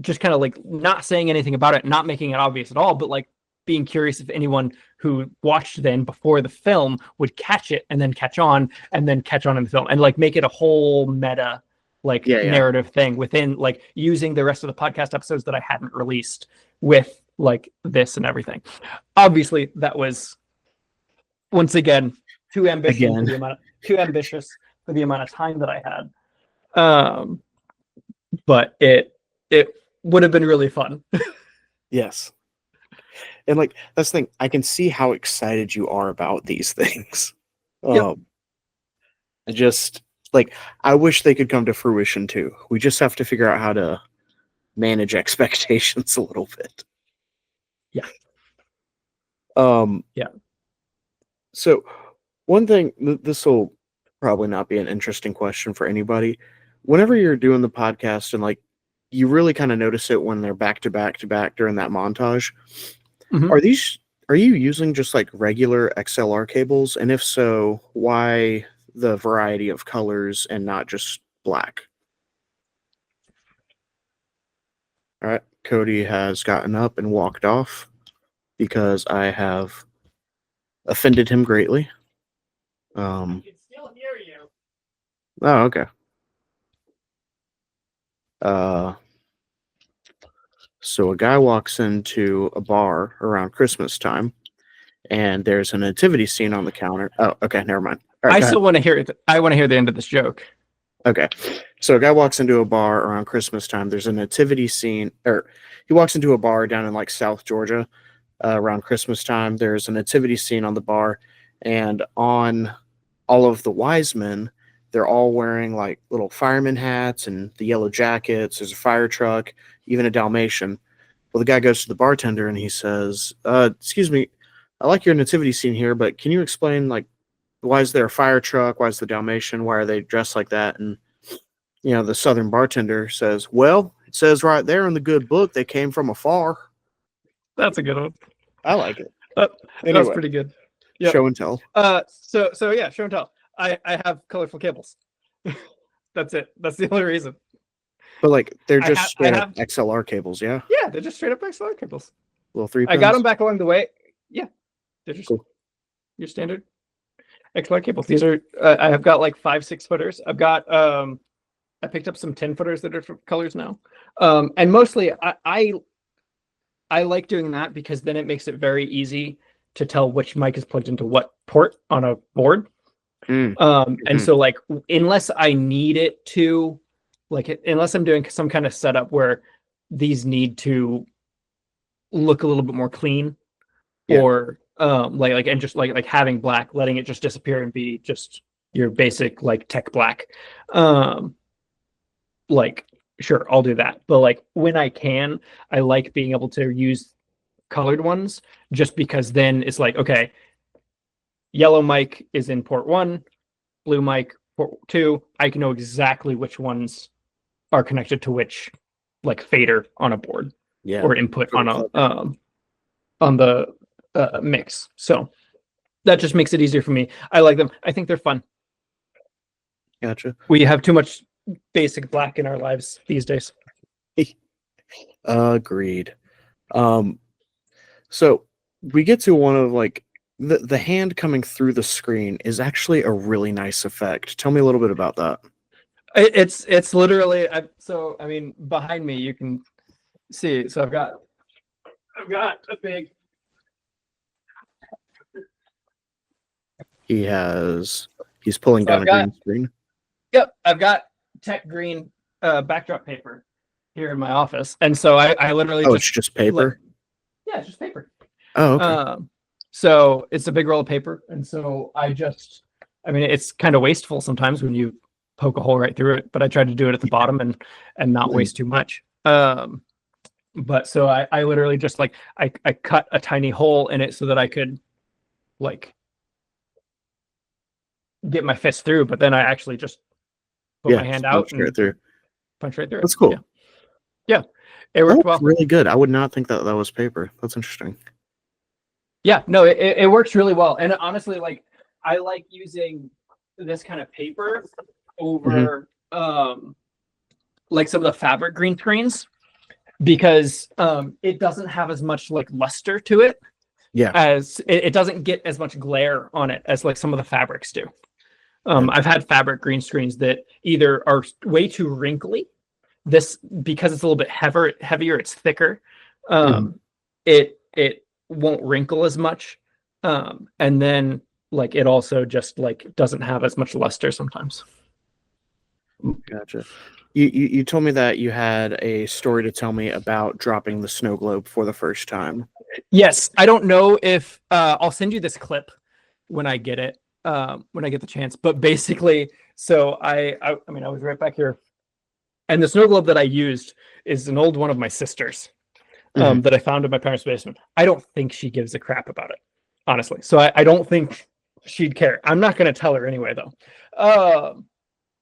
just kind of like not saying anything about it, not making it obvious at all, but like being curious if anyone who watched then before the film would catch it and then catch on in the film, and like make it a whole meta like narrative thing within like using the rest of the podcast episodes that I hadn't released with like this and everything. Obviously that was once again too ambitious for the amount of time that I had. But it would have been really fun. Yes. And like that's the thing, I can see how excited you are about these things. Yep. I just like I wish they could come to fruition too. We just have to figure out how to manage expectations a little bit. Yeah. Um Yeah. So one thing, this will probably not be an interesting question for anybody. Whenever you're doing the podcast and like you really kind of notice it when they're back to back to back during that montage, Mhm. are you using just like regular XLR cables? And if so, why the variety of colors and not just black? All right, Cody has gotten up and walked off because I have offended him greatly. I can still hear you. Oh, okay. Uh, so a guy walks into a bar around Christmas time, and there's a nativity scene on the counter. Oh, okay, never mind. All right, I go ahead. still want to hear it. I want to hear the end of this joke. Okay, so a guy walks into a bar around Christmas time. There's a nativity scene, or he walks into a bar down in like South Georgia around Christmas time. There's a nativity scene on the bar, and on all of the wise men, they're all wearing like little fireman hats and the yellow jackets. There's a fire truck, even a Dalmatian. Well, the guy goes to the bartender and he says, "Excuse me, I like your nativity scene here, but can you explain like why is there a fire truck? Why is the Dalmatian? Why are they dressed like that?" And the Southern bartender says, "Well, it says right there in the good book they came from afar." That's a good one. I like it. That was Anyway, pretty good. Yeah. show and tell. So yeah, show and tell. I have colorful cables. That's it. That's the only reason. But like they're I just have- I straight have- up XLR cables, yeah. Yeah, they're just straight up XLR cables. Little 3 I got pins. them back along the way. Yeah, they're just Cool. your standard XLR cables. These are I have got like 5-6 footers. I've got I picked up some 10 footers that are different colors now. And mostly I like doing that because then it makes it very easy to tell which mic is plugged into what port on a board. And so like unless I need it to, like unless I'm doing some kind of setup where these need to look a little bit more clean, Yeah. or like and just like having black, letting it just disappear and be just your basic like tech black. Like sure, I'll do that. But like when I can, I like being able to use colored ones just because then it's like, okay, yellow mic is in port 1, blue mic port 2. I can know exactly which ones are connected to which like fader on a board, Yeah. or input on a on the mix. So that just makes it easier for me. I like them. I think they're fun. Gotcha. We have too much basic black in our lives these days. Agreed. So we get to one of like the hand coming through the screen is actually a really nice effect. Tell me a little bit about that. It's literally so I mean behind me you can see. So I've got a big. He's pulling down a green screen. Yep, I've got tech green backdrop paper here in my office, and so I literally it's just paper. Yeah, it's just paper. Oh, okay. So it's a big roll of paper, and so I mean, it's kind of wasteful sometimes when you poke a hole right through it, but I try to do it at the bottom and not waste too much. But so I literally just like I cut a tiny hole in it so that I could like get my fist through, but then I actually just put my hand out and punch right through it. That's cool. Yeah. It worked well. Really good. I would not think that was paper. That's interesting. Yeah, no, it works really well. And honestly, like I like using this kind of paper over like some of the fabric green screens because it doesn't have as much like luster to it. Yeah. As it doesn't get as much glare on it as like some of the fabrics do. I've had fabric green screens that either are way too wrinkly. This because it's a little bit heavier, it's thicker. It won't wrinkle as much. And then like it also just like doesn't have as much luster sometimes. Gotcha. You told me that you had a story to tell me about dropping the snow globe for the first time. Yes, I don't know if I'll send you this clip when I get it, when I get the chance. But basically, so I mean, I was right back here, and the snow globe that I used is an old one of my sister's Mhm. that I found in my parents' basement. I don't think she gives a crap about it, honestly. So I don't think she'd care. I'm not going to tell her anyway, though.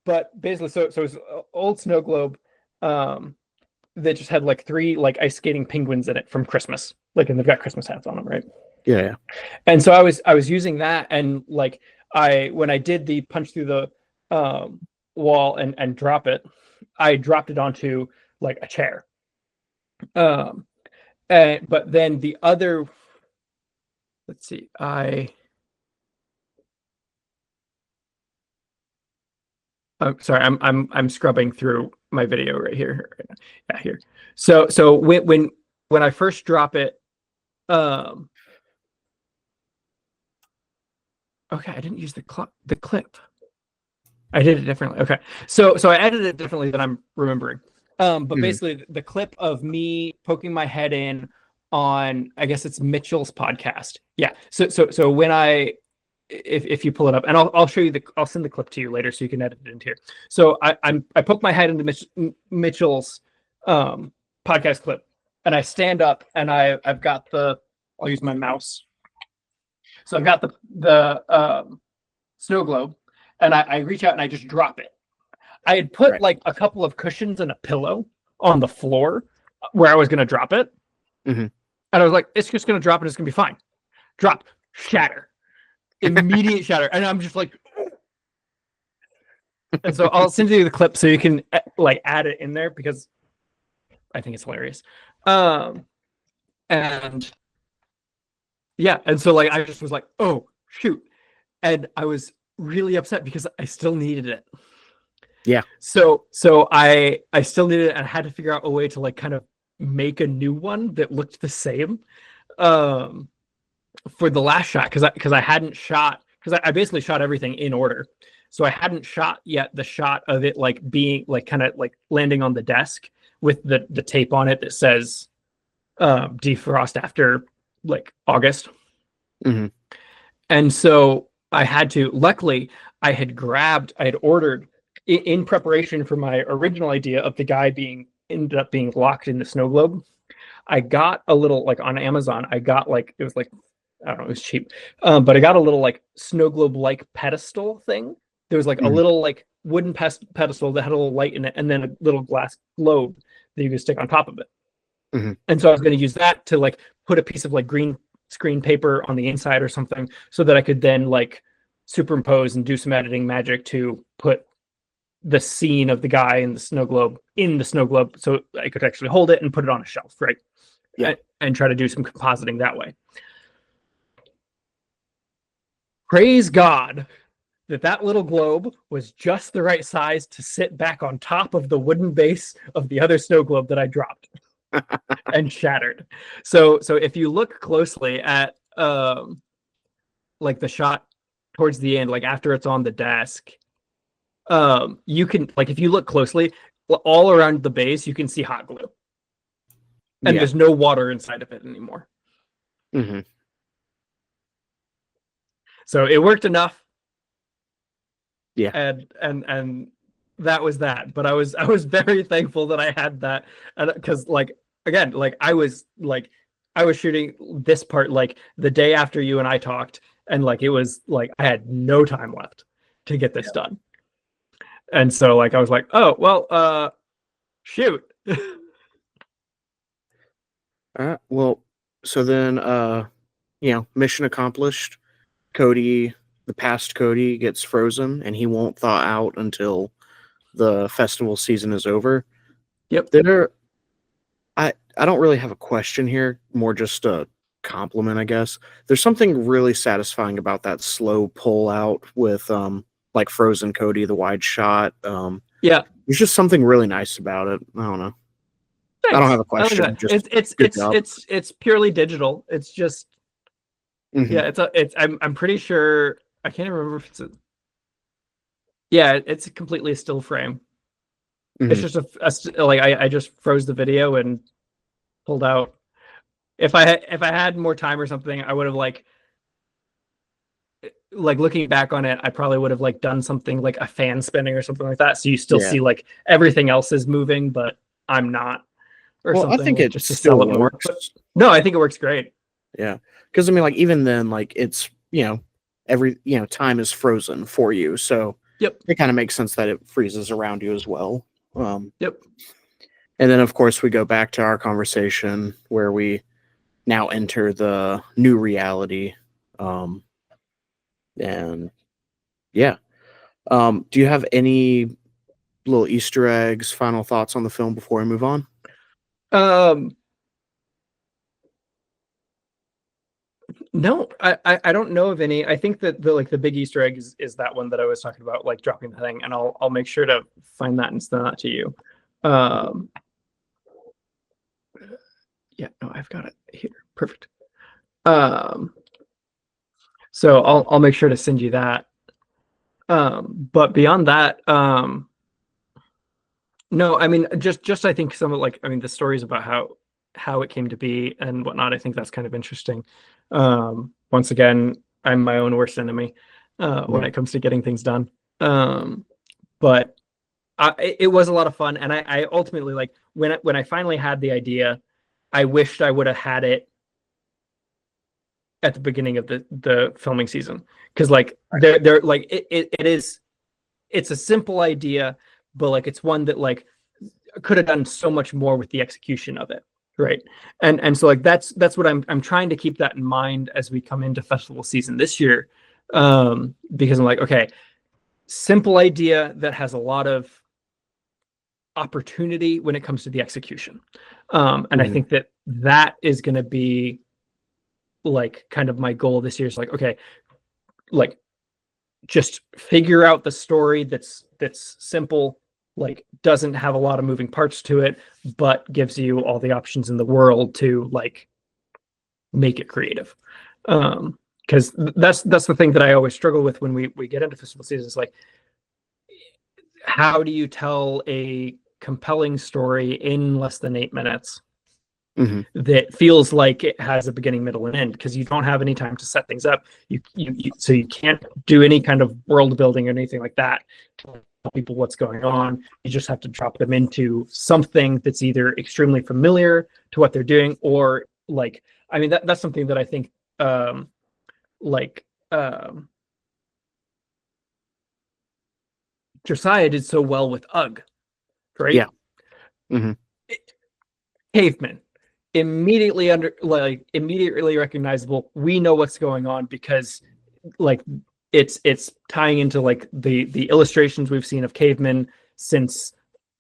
But basically, so it's an old snow globe. That just had like 3 like ice skating penguins in it from Christmas. Like, and they've got Christmas hats on them, right? Yeah. And so I was using that, and like when I did the punch through the wall and drop it, I dropped it onto like a chair. Um, but then the other, let's see, I'm sorry, I'm scrubbing through my video right here. Yeah, here. So when I first drop it, um, okay, I didn't use the clip. I did it differently. Okay. So I edited it differently than I'm remembering. But Mhm. basically the clip of me poking my head in on, I guess it's Mitchell's podcast. Yeah. So when if you pull it up, and I'll show you I'll send the clip to you later so you can edit it into here. So I poke my head into Mitchell's podcast clip, and I stand up, and I've got I'll use my mouse. So I've got the snow globe, and I reach out and I just drop it. I had put Right. like a couple of cushions and a pillow on the floor where I was going to drop it. Mhm. And I was like, it's just going to drop and it's going to be fine. Drop, shatter, immediate shatter. And I'm just like, and so I'll send you the clip so you can like add it in there because I think it's hilarious. And yeah, and so like I just was like, oh shoot. And I was really upset because I still needed it. Yeah. So I still needed it, and I had to figure out a way to like kind of make a new one that looked the same um for the last shot because I hadn't shot because I basically shot everything in order. So I hadn't shot yet the shot of it like being like kind of like landing on the desk with the tape on it that says defrost after like August. Mhm. And so I had to, luckily, I had ordered in preparation for my original idea of the guy ended up being locked in the snow globe. I got a little, like on Amazon, I got like, it was like, I don't know, it was cheap. But I got a little like snow globe like pedestal thing. There was like a Mhm. little like wooden pedestal that had a little light in it, and then a little glass globe that you could stick on top of it. Mhm. And so I was going to use that to like put a piece of like green screen paper on the inside or something so that I could then like superimpose and do some editing magic to put the scene of the guy in the snow globe so I could actually hold it and put it on a shelf, right? Yeah. And try to do some compositing that way. Praise God that little globe was just the right size to sit back on top of the wooden base of the other snow globe that I dropped and shattered. So if you look closely at like the shot towards the end, like after it's on the desk, you can like if you look closely, all around the base you can see hot glue, and Yeah. there's no water inside of it anymore. Mhm. So it worked enough, Yeah. and that was that. But I was very thankful that I had that, and because like again, like I was shooting this part like the day after you and I talked, and like it was like I had no time left to get this done. And so like I was like, oh well, shoot. Well, so then mission accomplished. Cody, the past Cody gets frozen and he won't thaw out until the festival season is over. Yep. There I don't really have a question here, more just a compliment, I guess. There's something really satisfying about that slow pull out with like frozen Cody, the wide shot. Yeah. There's just something really nice about it. I don't know. I don't have Thanks. a I like question, that. just It's good job. it's purely digital. It's just Hmm. yeah. I'm pretty sure I can't remember if it's a yeah. It's completely a still frame. It's just like I just froze the video and pulled out. If I had more time or something, I would have like looking back on it, I probably would have like done something like a fan spinning or something like that. So you still see like everything else is moving, but I'm not, or well, something. I think like, it just to still sell it more. works. But no, I think it works great. Yeah, because I mean, like even then, like it's every time is frozen for you, so Yep. it kind of makes sense that it freezes around you as well. Yep. And then of course we go back to our conversation where we now enter the new reality. And yeah. Do you have any little Easter eggs, final thoughts on the film before we move on? No, I don't know of any. I think that the big Easter egg is that one that I was talking about, like dropping the thing, and I'll make sure to find that and send that to you. Yeah, no, I've got it here. Perfect. So I'll make sure to send you that. But beyond that, no, I mean, just I think some of the stories about how it came to be and whatnot. I think that's kind of interesting. Once again, I'm my own worst enemy when it comes to getting things done. But it was a lot of fun, and I ultimately like when I finally had the idea, I wished I would have had it at the beginning of the filming season, because like they're like it's a simple idea, but like it's one that like could have done so much more with the execution of it, right? And so like that's what I'm trying to keep that in mind as we come into festival season this year, because I'm like, okay, simple idea that has a lot of opportunity when it comes to the execution, and I think that is going to be like kind of my goal this year. Is like, okay, like just figure out the story that's simple, like doesn't have a lot of moving parts to it, but gives you all the options in the world to like make it creative. Because that's the thing that I always struggle with when we get into festival seasons. Like, how do you tell a compelling story in less than 8 minutes that feels like it has a beginning, middle, and end? Because you don't have any time to set things up. So you can't do any kind of world building or anything like that to tell people what's going on. You just have to drop them into something that's either extremely familiar to what they're doing, or like, I mean, that's something that I think Josiah did so well with UGG, right? Yeah. Caveman, immediately recognizable. We know what's going on because like it's tying into like the illustrations we've seen of cavemen since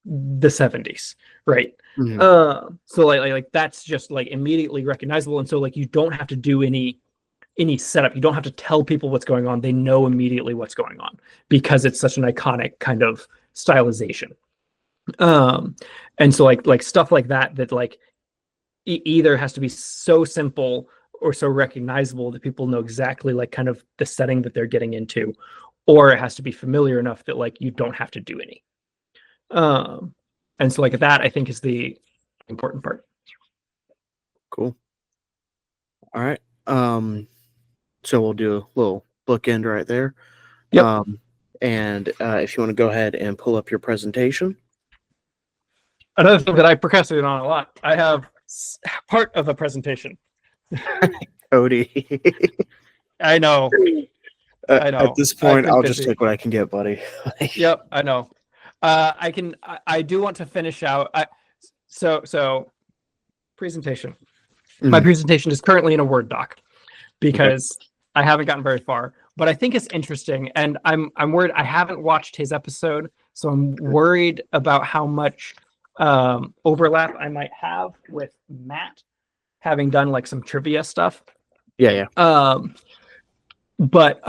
the 70s, right? So like that's just like immediately recognizable, and so like you don't have to do any setup. You don't have to tell people what's going on. They know immediately what's going on because it's such an iconic kind of stylization. And so like stuff like that like either has to be so simple or so recognizable that people know exactly like kind of the setting that they're getting into, or it has to be familiar enough that like you don't have to do any. And so like that I think is the important part. Cool. All right. So we'll do a little bookend right there. Yep. And if you want to go ahead and pull up your presentation. Another thing that I procrastinate on a lot, I have part of a presentation. Cody. I know. I know. At this point, I'll just take what I can get, buddy. Yep, I know. I do want to finish out. So presentation. My presentation is currently in a Word doc because I haven't gotten very far, but I think it's interesting, and I'm worried. I haven't watched his episode, so I'm worried about how much overlap I might have with Matt, having done like some trivia stuff. Yeah. But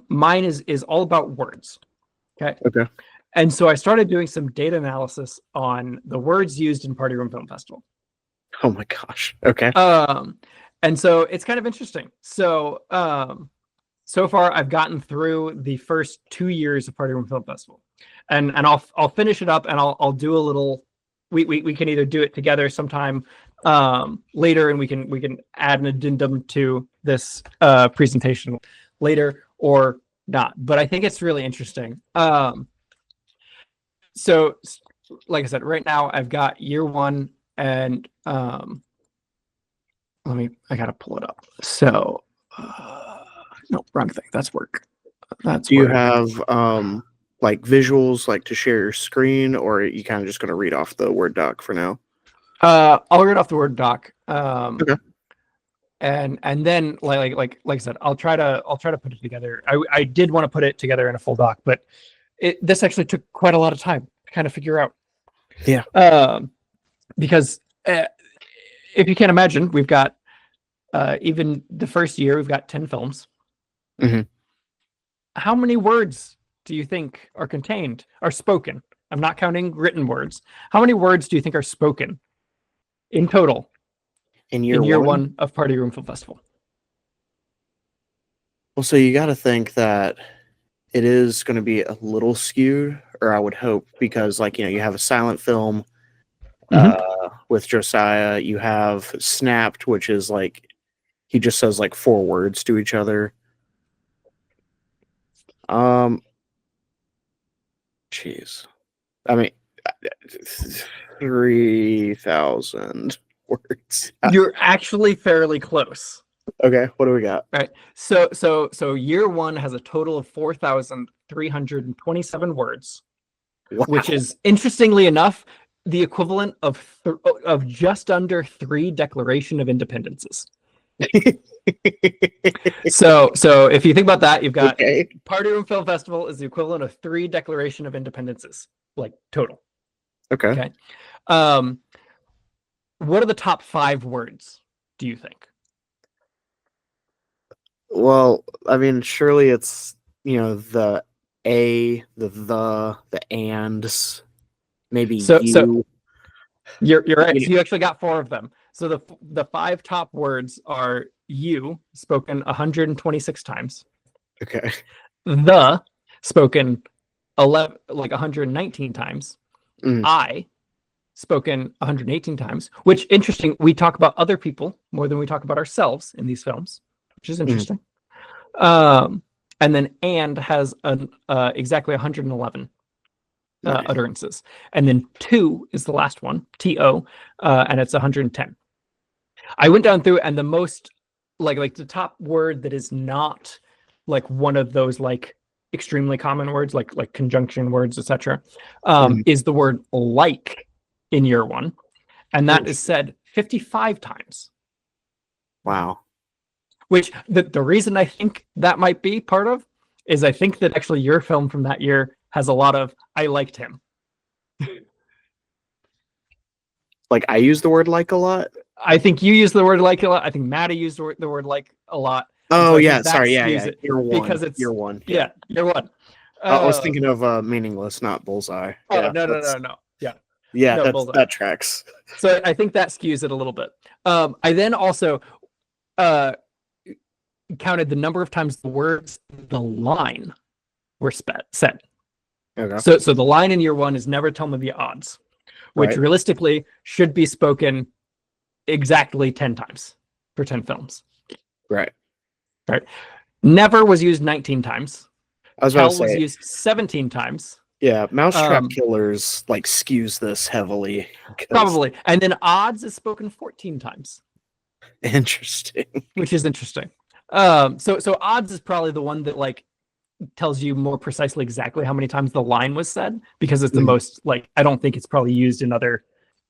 mine is all about words. Okay. And so I started doing some data analysis on the words used in Party Room Film Festival. Oh my gosh. Okay. And so it's kind of interesting. So so far I've gotten through the first 2 years of Party Room Film Festival, and I'll finish it up, and I'll do a little. We can either do it together sometime later, and we can add an addendum to this presentation later, or not. But I think it's really interesting. So, like I said, right now I've got year one, and I gotta pull it up. So, no, wrong thing. That's work. Do you have like visuals like to share your screen, or are you kind of just going to read off the Word doc for now? I'll read off the Word doc. Okay. And then like I said, I'll try to put it together. I did want to put it together in a full doc, but this actually took quite a lot of time to kind of figure out. Yeah. Because if you can't imagine, we've got even the first year, we've got 10 films. Mm-hmm. How many words do you think are spoken? I'm not counting written words. How many words do you think are spoken in total in year one of Party Room Film Festival? Well, so you got to think that it is going to be a little skewed, or I would hope, because like, you have a silent film with Josiah. You have Snapped, which is like he just says like 4 words to each other. Jeez. I mean, 3,000 words. You're actually fairly close. Okay, what do we got? All right. So year one has a total of 4,327 words, Wow. which is, interestingly enough, the equivalent of just under 3 Declaration of Independences. So if you think about that, you've got Party Room Film Festival is the equivalent of 3 Declaration of Independences, like total. Okay. What are the top 5 words, do you think? Well, I mean, surely it's, the a, the ands, maybe so, you. So you're right. So you actually got 4 of them. So the 5 top words are you, spoken 126 times. Okay. The, spoken 119 times. I, spoken 118 times, which, interesting, we talk about other people more than we talk about ourselves in these films, which is interesting. And then and has exactly 111 utterances. And then to is the last one, to, and it's 110. I went down through, and the most like the top word that is not like one of those like extremely common words, like conjunction words, etc., is the word like in year one, and that is said 55 times. Wow. Which the reason I think that might be part of is I think that actually your film from that year has a lot of I liked him. Like I use the word like a lot. I think you use the word like a lot. I think Maddie used the word like a lot. Oh yeah, sorry, yeah. Year one, because it's year one. Yeah, year one. I was thinking of Meaningless, not Bullseye. Oh yeah, no. Yeah, no, that tracks. So I think that skews it a little bit. I then also counted the number of times the words the line were said. Okay. So the line in year one is never tell me the odds, which realistically should be spoken exactly 10 times for 10 films. Right. Never was used 19 times. I was about to say, was used 17 times. Yeah, Mousetrap Killers like skews this heavily. Probably. And then odds is spoken 14 times. Interesting. Which is interesting. So odds is probably the one that like tells you more precisely exactly how many times the line was said, because it's the most like, I don't think it's probably used in other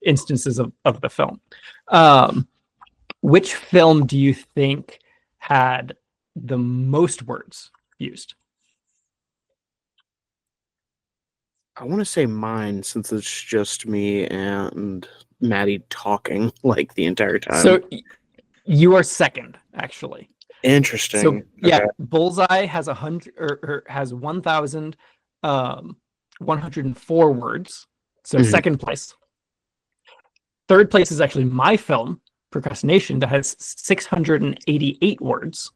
instances of the film. Which film do you think had the most words used? I want to say mine, since it's just me and Maddie talking like the entire time. So you are second, actually. Interesting. So yeah, Bullseye has 100 or has 1,104 words. So second place. Third place is actually my film, Procrastination, that has 688 words.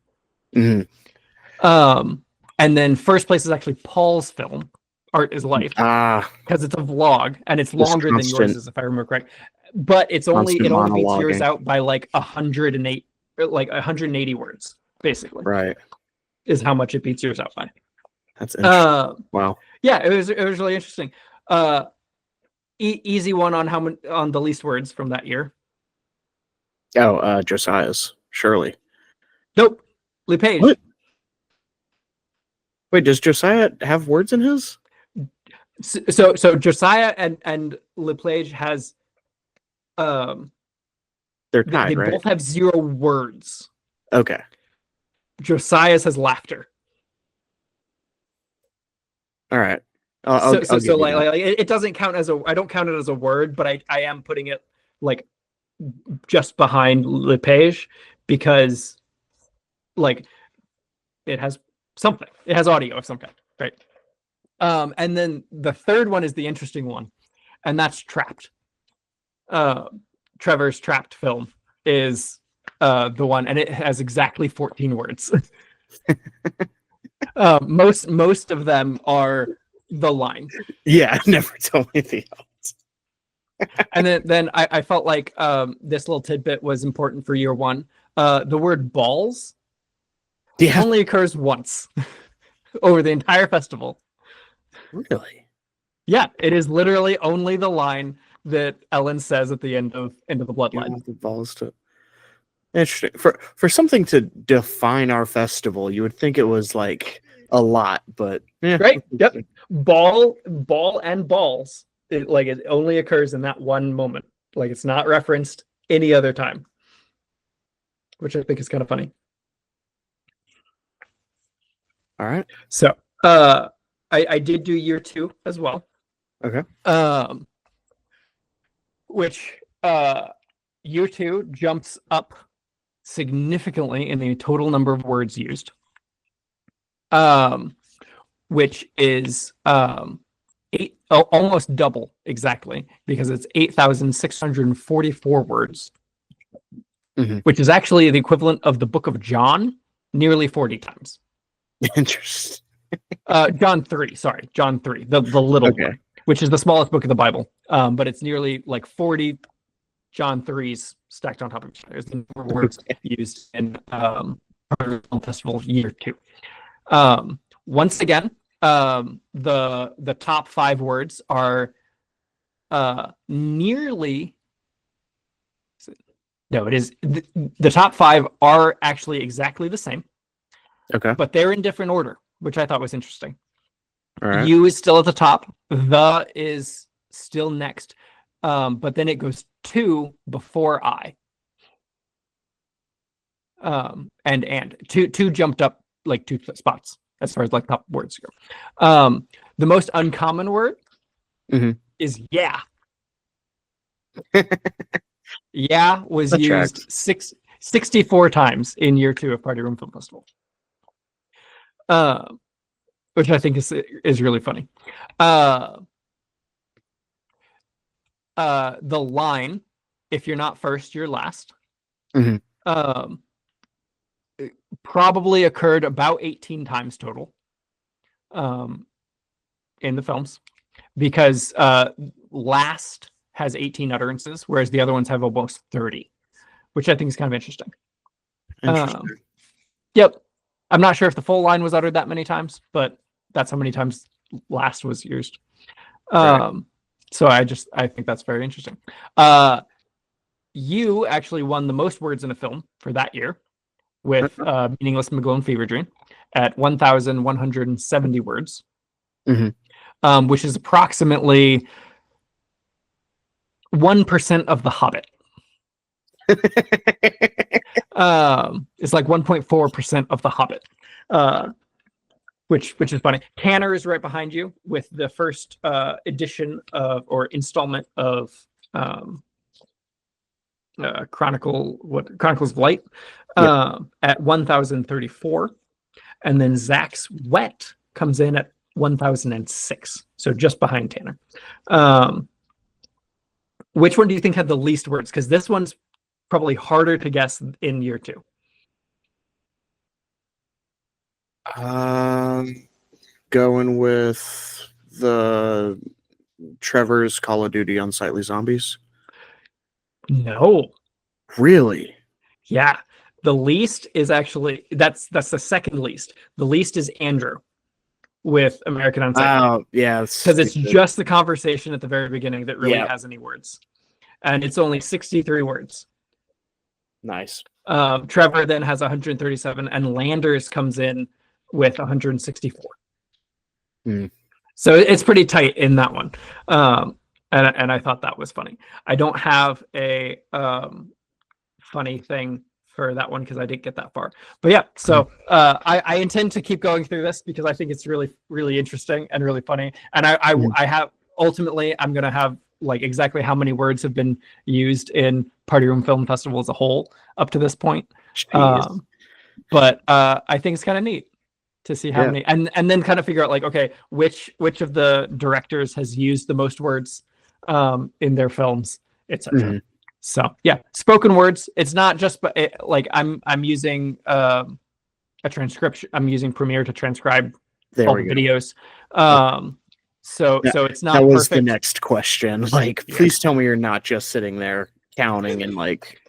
And then first place is actually Paul's film, Art is Life, because it's a vlog and it's longer than yours is, if I remember correct. But it only beats yours out by like 108, like 180 words, basically. Right. Is how much it beats yours out by. That's interesting. Wow. Yeah, it was really interesting. Easy one on on the least words from that year. Oh, Josiah's, surely. Nope. LePage. What? Wait, does Josiah have words in his? So Josiah and LePage has they're tied, they right? both have 0 words. Okay. Josiah's has laughter. All right. It doesn't count as I don't count it as a word, but I am putting it like just behind LePage because like it has something. It has audio of some kind, right? And then the third one is the interesting one, and that's Trapped. Trevor's Trapped film is the one, and it has exactly 14 words. Most of them are the line. Yeah, never told me the else. And then I felt like this little tidbit was important for year one. The word balls only occurs once over the entire festival. Really? Yeah, it is literally only the line that Ellen says at the end of the Bloodline. The balls to. Interesting. For something to define our festival, you would think it was like a lot, but yeah. Right? Yep. Ball and balls. It only occurs in that one moment. Like it's not referenced any other time, which I think is kind of funny. All right. So I did do year 2 as well. Okay. Which year 2 jumps up significantly in the total number of words used. Which is almost double exactly, because it's 8,644 words, which is actually the equivalent of the book of John nearly 40 times. Interesting. John 3, the little one, which is the smallest book of the Bible. But it's nearly like 40 John 3s stacked on top of each other. There's the number of words used in Film Festival year 2. Once again, the top 5 words are nearly. No, it is the top 5 are actually exactly the same. Okay. But they're in different order, which I thought was interesting. All right. U is still at the top. The is still next. But then it goes 2 before I. And two jumped up like 2 spots as far as like top words go. The most uncommon word is yeah. Yeah was that used 64 times in year 2 of Party Room Film Festival. Which I think is really funny. The line, if you're not first, you're last. Probably occurred about 18 times total in the films, because last has 18 utterances, whereas the other ones have almost 30, which I think is kind of interesting. Yep. I'm not sure if the full line was uttered that many times, but that's how many times last was used. So I think that's very interesting. You actually won the most words in a film for that year with Meaningless McGlone Fever Dream at 1,170 words, which is approximately 1% of The Hobbit. It's like 1.4% of The Hobbit, which is funny. Tanner is right behind you with the first edition of or installment of Chronicles of Light at 1,034, and then Zach's Wet comes in at 1,006, so just behind Tanner. Which one do you think had the least words? Because this one's probably harder to guess in year 2. Going with the Trevor's Call of Duty Unsightly Zombies. No. Really? Yeah. The least is actually that's the second least. The least is Andrew with American Unsightly. Oh, yeah. Because it's just the conversation at the very beginning that really Yeah. has any words. And it's only 63 words. Nice. Trevor then has 137, and Landers comes in with 164. So it's pretty tight in that one. And I thought that was funny. I don't have a funny thing for that one because I didn't get that far. But yeah, so I intend to keep going through this because I think it's really, really interesting and really funny. And I have ultimately I'm gonna have like exactly how many words have been used in Party Room Film Festival as a whole up to this point. But I think it's kind of neat to see how many and then kind of figure out like, okay, which of the directors has used the most words in their films, etc. So yeah, spoken words. It's not just but like I'm using a transcription. I'm using Premiere to transcribe all the videos. So it's not. That was perfect. The next question. Like, please tell me you're not just sitting there counting and like,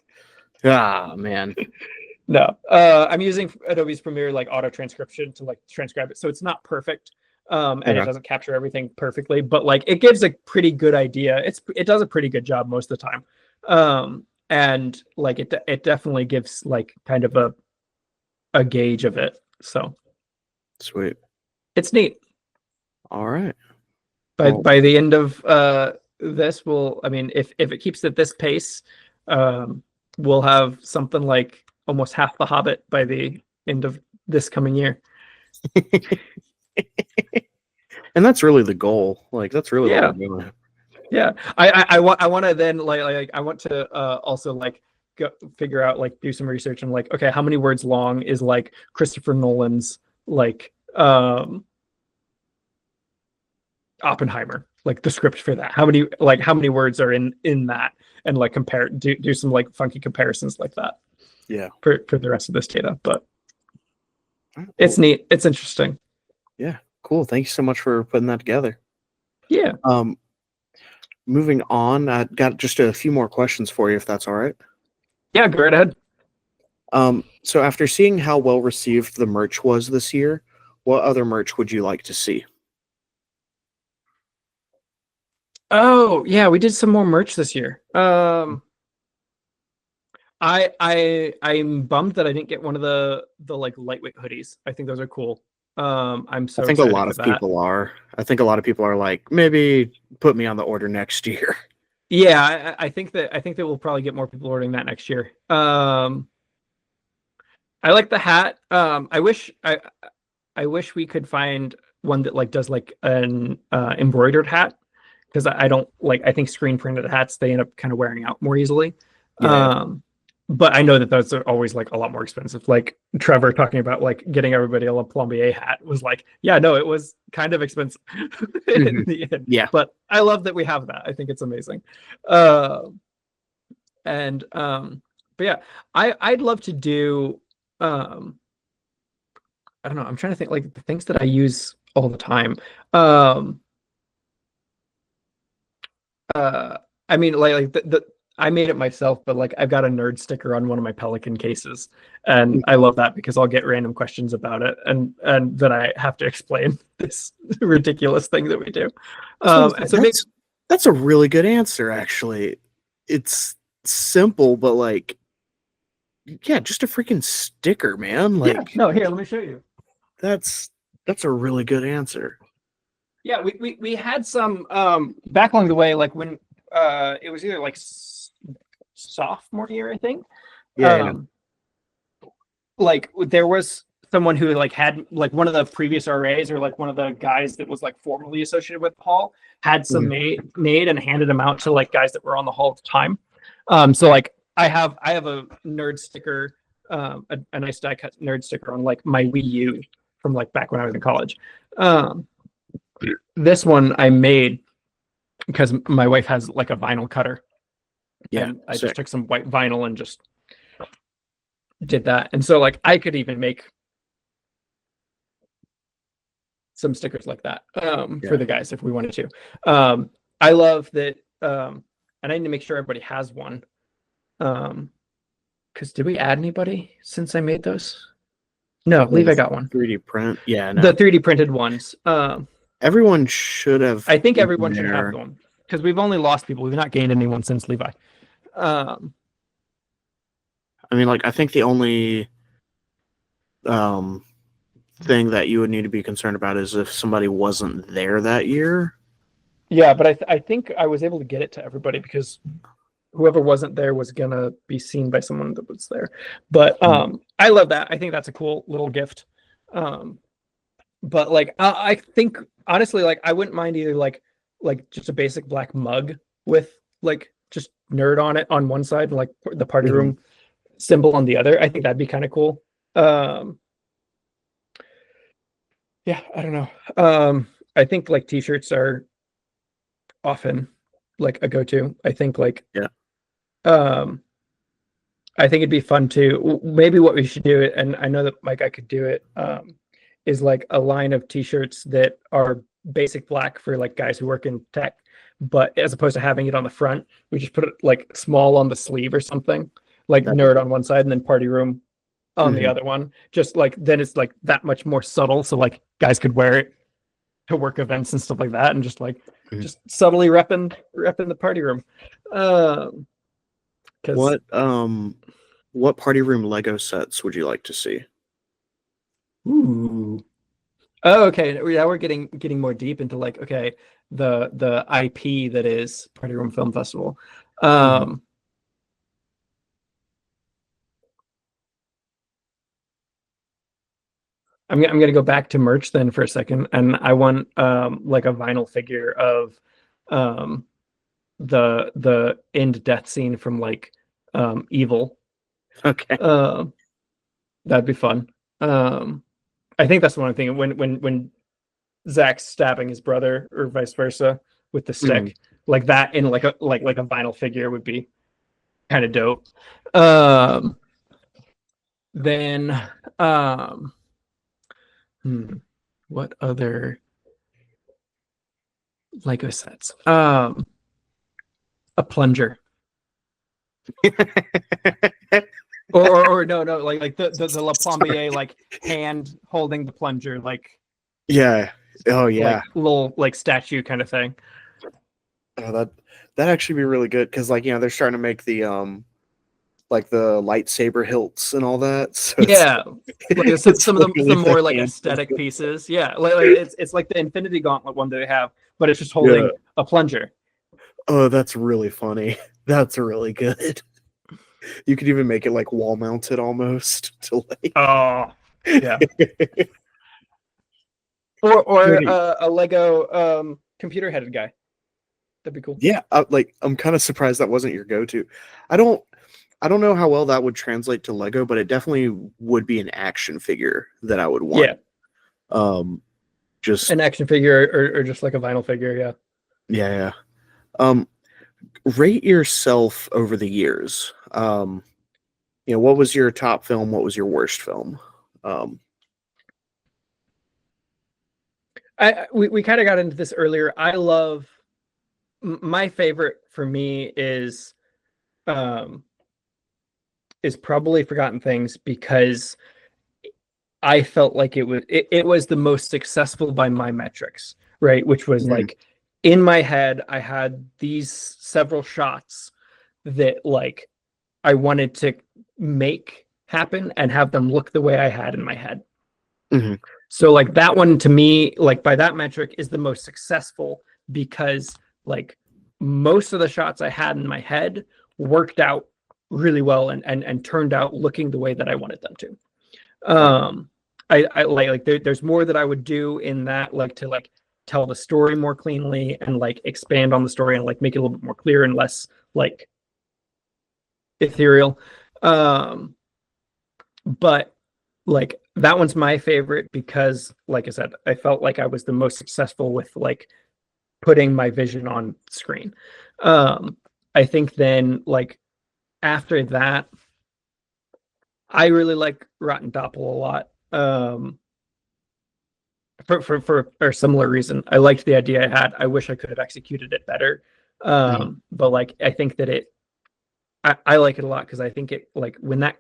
man. No, I'm using Adobe's Premiere like auto transcription to like transcribe it, so it's not perfect, and it doesn't capture everything perfectly, but like it gives a pretty good idea. It does a pretty good job most of the time, and like it definitely gives like kind of a gauge of it. So sweet, it's neat. All right. By the end of this, I mean, if it keeps at this pace, we'll have something like almost half the Hobbit by the end of this coming year. And that's really the goal. Like that's really what we're doing. Yeah, I want to then like I want to also like go figure out like do some research and like okay, how many words long is like Christopher Nolan's like Oppenheimer, like the script for that. How many words are in that, and like do some like funky comparisons like that. Yeah. For the rest of this data, but it's neat. It's interesting. Yeah, cool. Thank you so much for putting that together. Yeah. Moving on, I got just a few more questions for you, if that's all right. Yeah, go right ahead. So after seeing how well received the merch was this year, what other merch would you like to see? Oh, yeah, we did some more merch this year. I'm bummed that I didn't get one of the like lightweight hoodies. I think those are cool. I'm so I think a lot of people are. I think a lot of people are like, maybe put me on the order next year. Yeah, I think that we'll probably get more people ordering that next year. I like the hat. I wish we could find one that like does like an embroidered hat, because I don't like, I think screen printed hats, they end up kind of wearing out more easily. But I know that those are always like a lot more expensive. Like Trevor talking about like getting everybody a La Plombier hat was like, yeah, no, it was kind of expensive in the end. Yeah. But I love that we have that. I think it's amazing. But yeah, I'd love to do I don't know, I'm trying to think like the things that I use all the time. I mean, like the I made it myself, but like I've got a nerd sticker on one of my Pelican cases, and I love that because I'll get random questions about it, and then I have to explain this ridiculous thing that we do. That's a really good answer, actually. It's simple, but like, yeah, just a freaking sticker, man. Like, yeah, no, here, let me show you. That's a really good answer. Yeah, we had some back along the way, like when it was either like sophomore year, I think. Like there was someone who like had like one of the previous RAs or like one of the guys that was like formerly associated with the hall had some made and handed them out to like guys that were on the hall at the time. So like I have a nerd sticker, a nice die cut nerd sticker on like my Wii U from like back when I was in college. This one I made because my wife has like a vinyl cutter. Yeah, and I just took some white vinyl and just did that. And so like I could even make some stickers like that Yeah. for the guys if we wanted to. I love that, and I need to make sure everybody has one. Because did we add anybody since I made those? No, Levi got one. 3D print. Yeah, no. The 3D printed ones. Everyone should have. I think everyone should have one because we've only lost people. We've not gained anyone since Levi. I mean, like, I think the only thing that you would need to be concerned about is if somebody wasn't there that year. Yeah, but I think I was able to get it to everybody because whoever wasn't there was gonna be seen by someone that was there. But I love that. I think that's a cool little gift. But like I think honestly, like I wouldn't mind either like just a basic black mug with like just nerd on it on one side and like the party room symbol on the other. I think that'd be kind of cool. Yeah, I don't know. I think like t-shirts are often like a go-to. I think like I think it'd be fun to maybe what we should do, and I know that Mike I could do it, is like a line of t-shirts that are basic black for like guys who work in tech, but as opposed to having it on the front, we just put it like small on the sleeve or something, like nerd on one side and then party room on the other one. Just like then it's like that much more subtle, so like guys could wear it to work events and stuff like that, and just like just subtly repping the party room. What party room Lego sets would you like to see? Ooh. Oh, okay. Yeah, we're getting more deep into like the IP that is Party Room Film Festival. I'm gonna go back to merch then for a second, and I want like a vinyl figure of the end death scene from like Evil. Okay. That'd be fun. I think that's the one thing when Zach's stabbing his brother or vice versa with the stick, like that in like a vinyl figure would be kind of dope. Then what other Lego sets? A plunger. or no, like the La Plombier like hand holding the plunger, like like little like statue kind of thing. Oh, that actually be really good because like they're starting to make the like the lightsaber hilts and all that. So like some of the more like aesthetic pieces. Yeah, like it's like the Infinity Gauntlet one that they have, but it's just holding a plunger. Oh, that's really funny. That's really good. You could even make it like wall mounted almost to like. Oh, yeah. or a Lego computer headed guy. That'd be cool. Yeah, I'm kind of surprised that wasn't your go-to. I don't know how well that would translate to Lego, but it definitely would be an action figure that I would want. Yeah. Just an action figure or just like a vinyl figure. Yeah. Rate yourself over the years. What was your top film? What was your worst film? We kind of got into this earlier. I love my favorite for me is probably Forgotten Things because I felt like it was the most successful by my metrics, right? Which was like in my head, I had these several shots that like I wanted to make happen and have them look the way I had in my head. So like that one to me, like by that metric, is the most successful because like most of the shots I had in my head worked out really well and turned out looking the way that I wanted them to. I like there's more that I would do in that, like to like tell the story more cleanly and like expand on the story and like make it a little bit more clear and less like ethereal. But like that one's my favorite because like I said, I felt like I was the most successful with like putting my vision on screen. I think then like after that, I really like Rotten Doppel a lot. for a similar reason. I liked the idea I had. I wish I could have executed it better. But like I think that I like it a lot because I think it, like, when that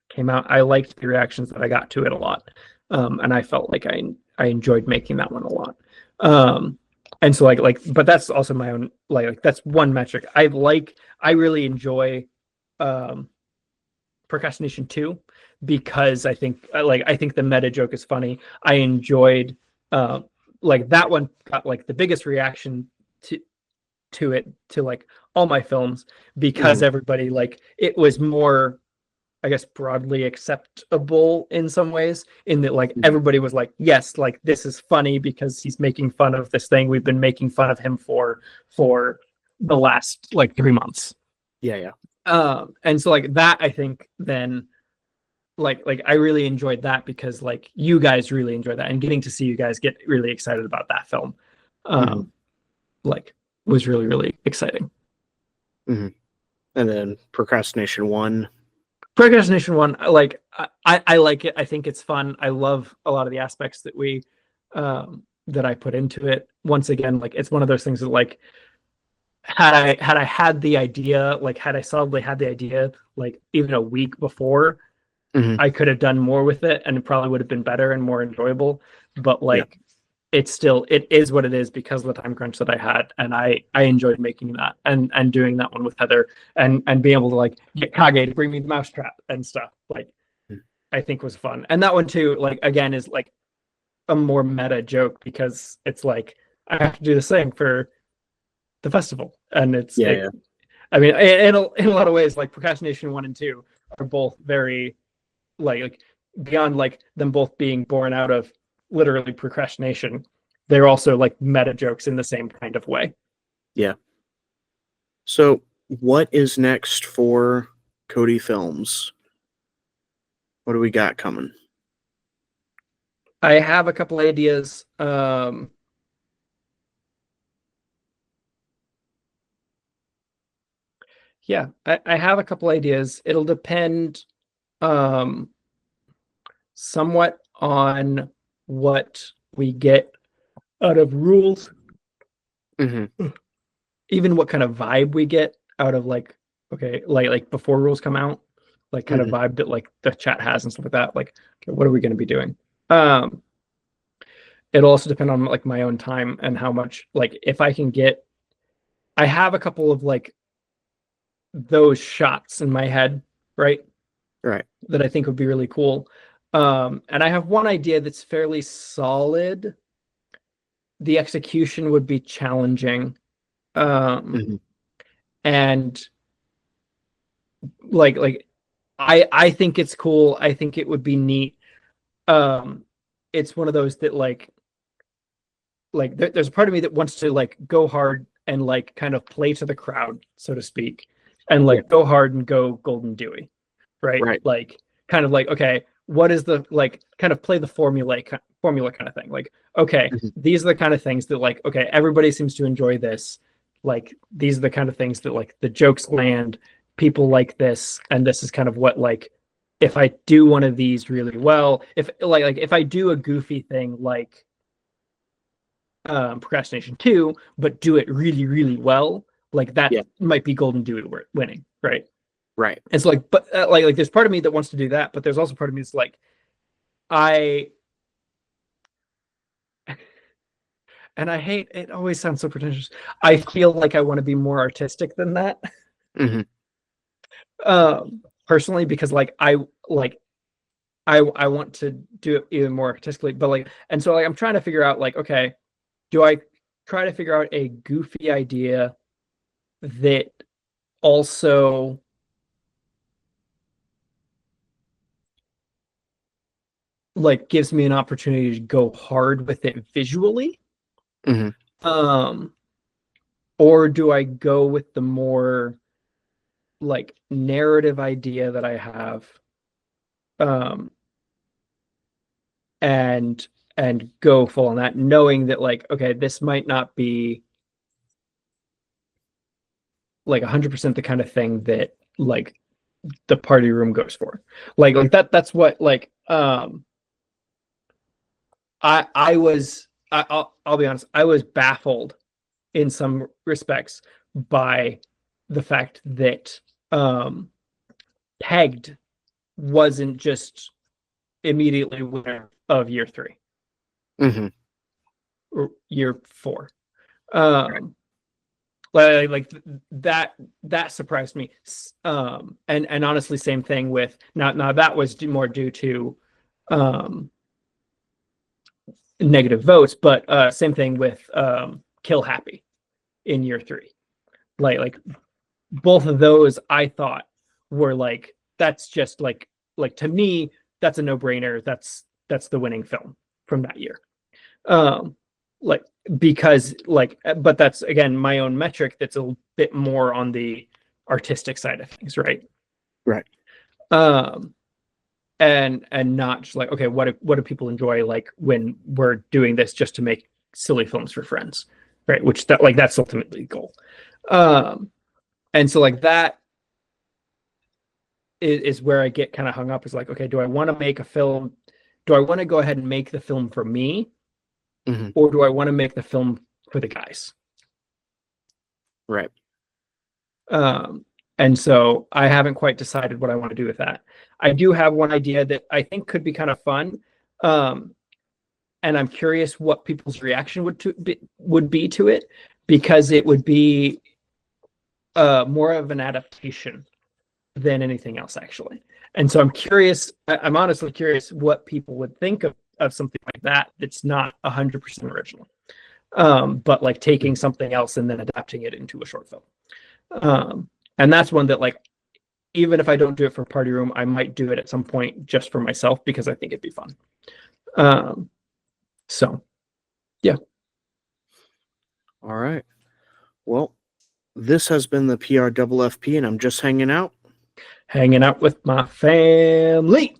came out, I liked the reactions that I got to it a lot. And I felt like I enjoyed making that one a lot. And so but that's also my own, like that's one metric. I really enjoy Procrastination 2 because I think the meta joke is funny. I enjoyed like that one got like the biggest reaction to it, to like all my films, because everybody, like, it was more, I guess, broadly acceptable in some ways, in that like everybody was like, yes, like this is funny because he's making fun of this thing we've been making fun of him for the last like 3 months. Yeah. And so like that, I think then like I really enjoyed that because like you guys really enjoyed that, and getting to see you guys get really excited about that film like was really, really exciting. And then Procrastination 1. Procrastination 1, like I like it. I think it's fun. I love a lot of the aspects that we that I put into it. Once again, like it's one of those things that, like, had I had the idea, like had I solidly had the idea like even a week before, I could have done more with it and it probably would have been better and more enjoyable. But like it is what it is because of the time crunch that I had, and I enjoyed making that and doing that one with Heather, and being able to like get Kage to bring me the mousetrap and stuff, like I think was fun. And that one too, like, again, is like a more meta joke because it's like I have to do the same for the festival, and I mean, in a lot of ways, like Procrastination 1 and 2 are both very like beyond like them both being born out of literally procrastination, they're also like meta jokes in the same kind of way. Yeah. So what is next for Cody Films? What do we got coming? I have a couple ideas. Yeah, I have a couple ideas. It'll depend somewhat on what we get out of rules. Even what kind of vibe we get out of like, okay, like before rules come out, like kind of vibe that like the chat has and stuff like that. Like, okay, what are we going to be doing? It'll also depend on like my own time and how much, like, if I can get, I have a couple of like those shots in my head, right? Right. That I think would be really cool. And I have one idea that's fairly solid. The execution would be challenging. And like I think it's cool. I think it would be neat. It's one of those that like there's a part of me that wants to like go hard and like kind of play to the crowd, so to speak, and like go hard and go Golden Dewey, right? Like kind of like, okay, what is the, like, kind of play the formula kind of thing. Like, okay, these are the kind of things that like, okay, everybody seems to enjoy this. Like, these are the kind of things that like the jokes land, people like this, and this is kind of what, like, if I do one of these really well, if like if I do a goofy thing like Procrastination 2, but do it really, really well, like that might be Golden Dewey winning, right? Right. It's like, but like there's part of me that wants to do that, but there's also part of me that's like, and I hate, it always sounds so pretentious, I feel like I want to be more artistic than that. Personally, because like I want to do it even more artistically, but like, and so like I'm trying to figure out like, okay, do I try to figure out a goofy idea that also like gives me an opportunity to go hard with it visually? Or do I go with the more like narrative idea that I have, and go full on that, knowing that like, okay, this might not be like 100% the kind of thing that like the party room goes for, like that's what like I'll be honest, I was baffled in some respects by the fact that Pegged wasn't just immediately winner of year 3 or year 4. Like that surprised me. And honestly, same thing with now that was more due to negative votes, but same thing with Kill Happy in year 3. Like both of those I thought were like, that's just like to me that's a no-brainer. That's the winning film from that year. Like because like, but that's again my own metric that's a bit more on the artistic side of things, right? Right. And not just like, okay, what do people enjoy like when we're doing this just to make silly films for friends, right? Which that's ultimately the goal. And so like that is where I get kind of hung up, is like, okay, do I want to make a film? Do I want to go ahead and make the film for me? Or do I want to make the film for the guys? Right. And so I haven't quite decided what I want to do with that. I do have one idea that I think could be kind of fun. And I'm curious what people's reaction would be to it, because it would be more of an adaptation than anything else, actually. And so I'm honestly curious what people would think of something like that that's not 100% original, but like taking something else and then adapting it into a short film. And that's one that, like, even if I don't do it for Party Room, I might do it at some point just for myself because I think it'd be fun. So, yeah. All right. Well, this has been the PRFFP, and I'm just hanging out Hanging out with my family.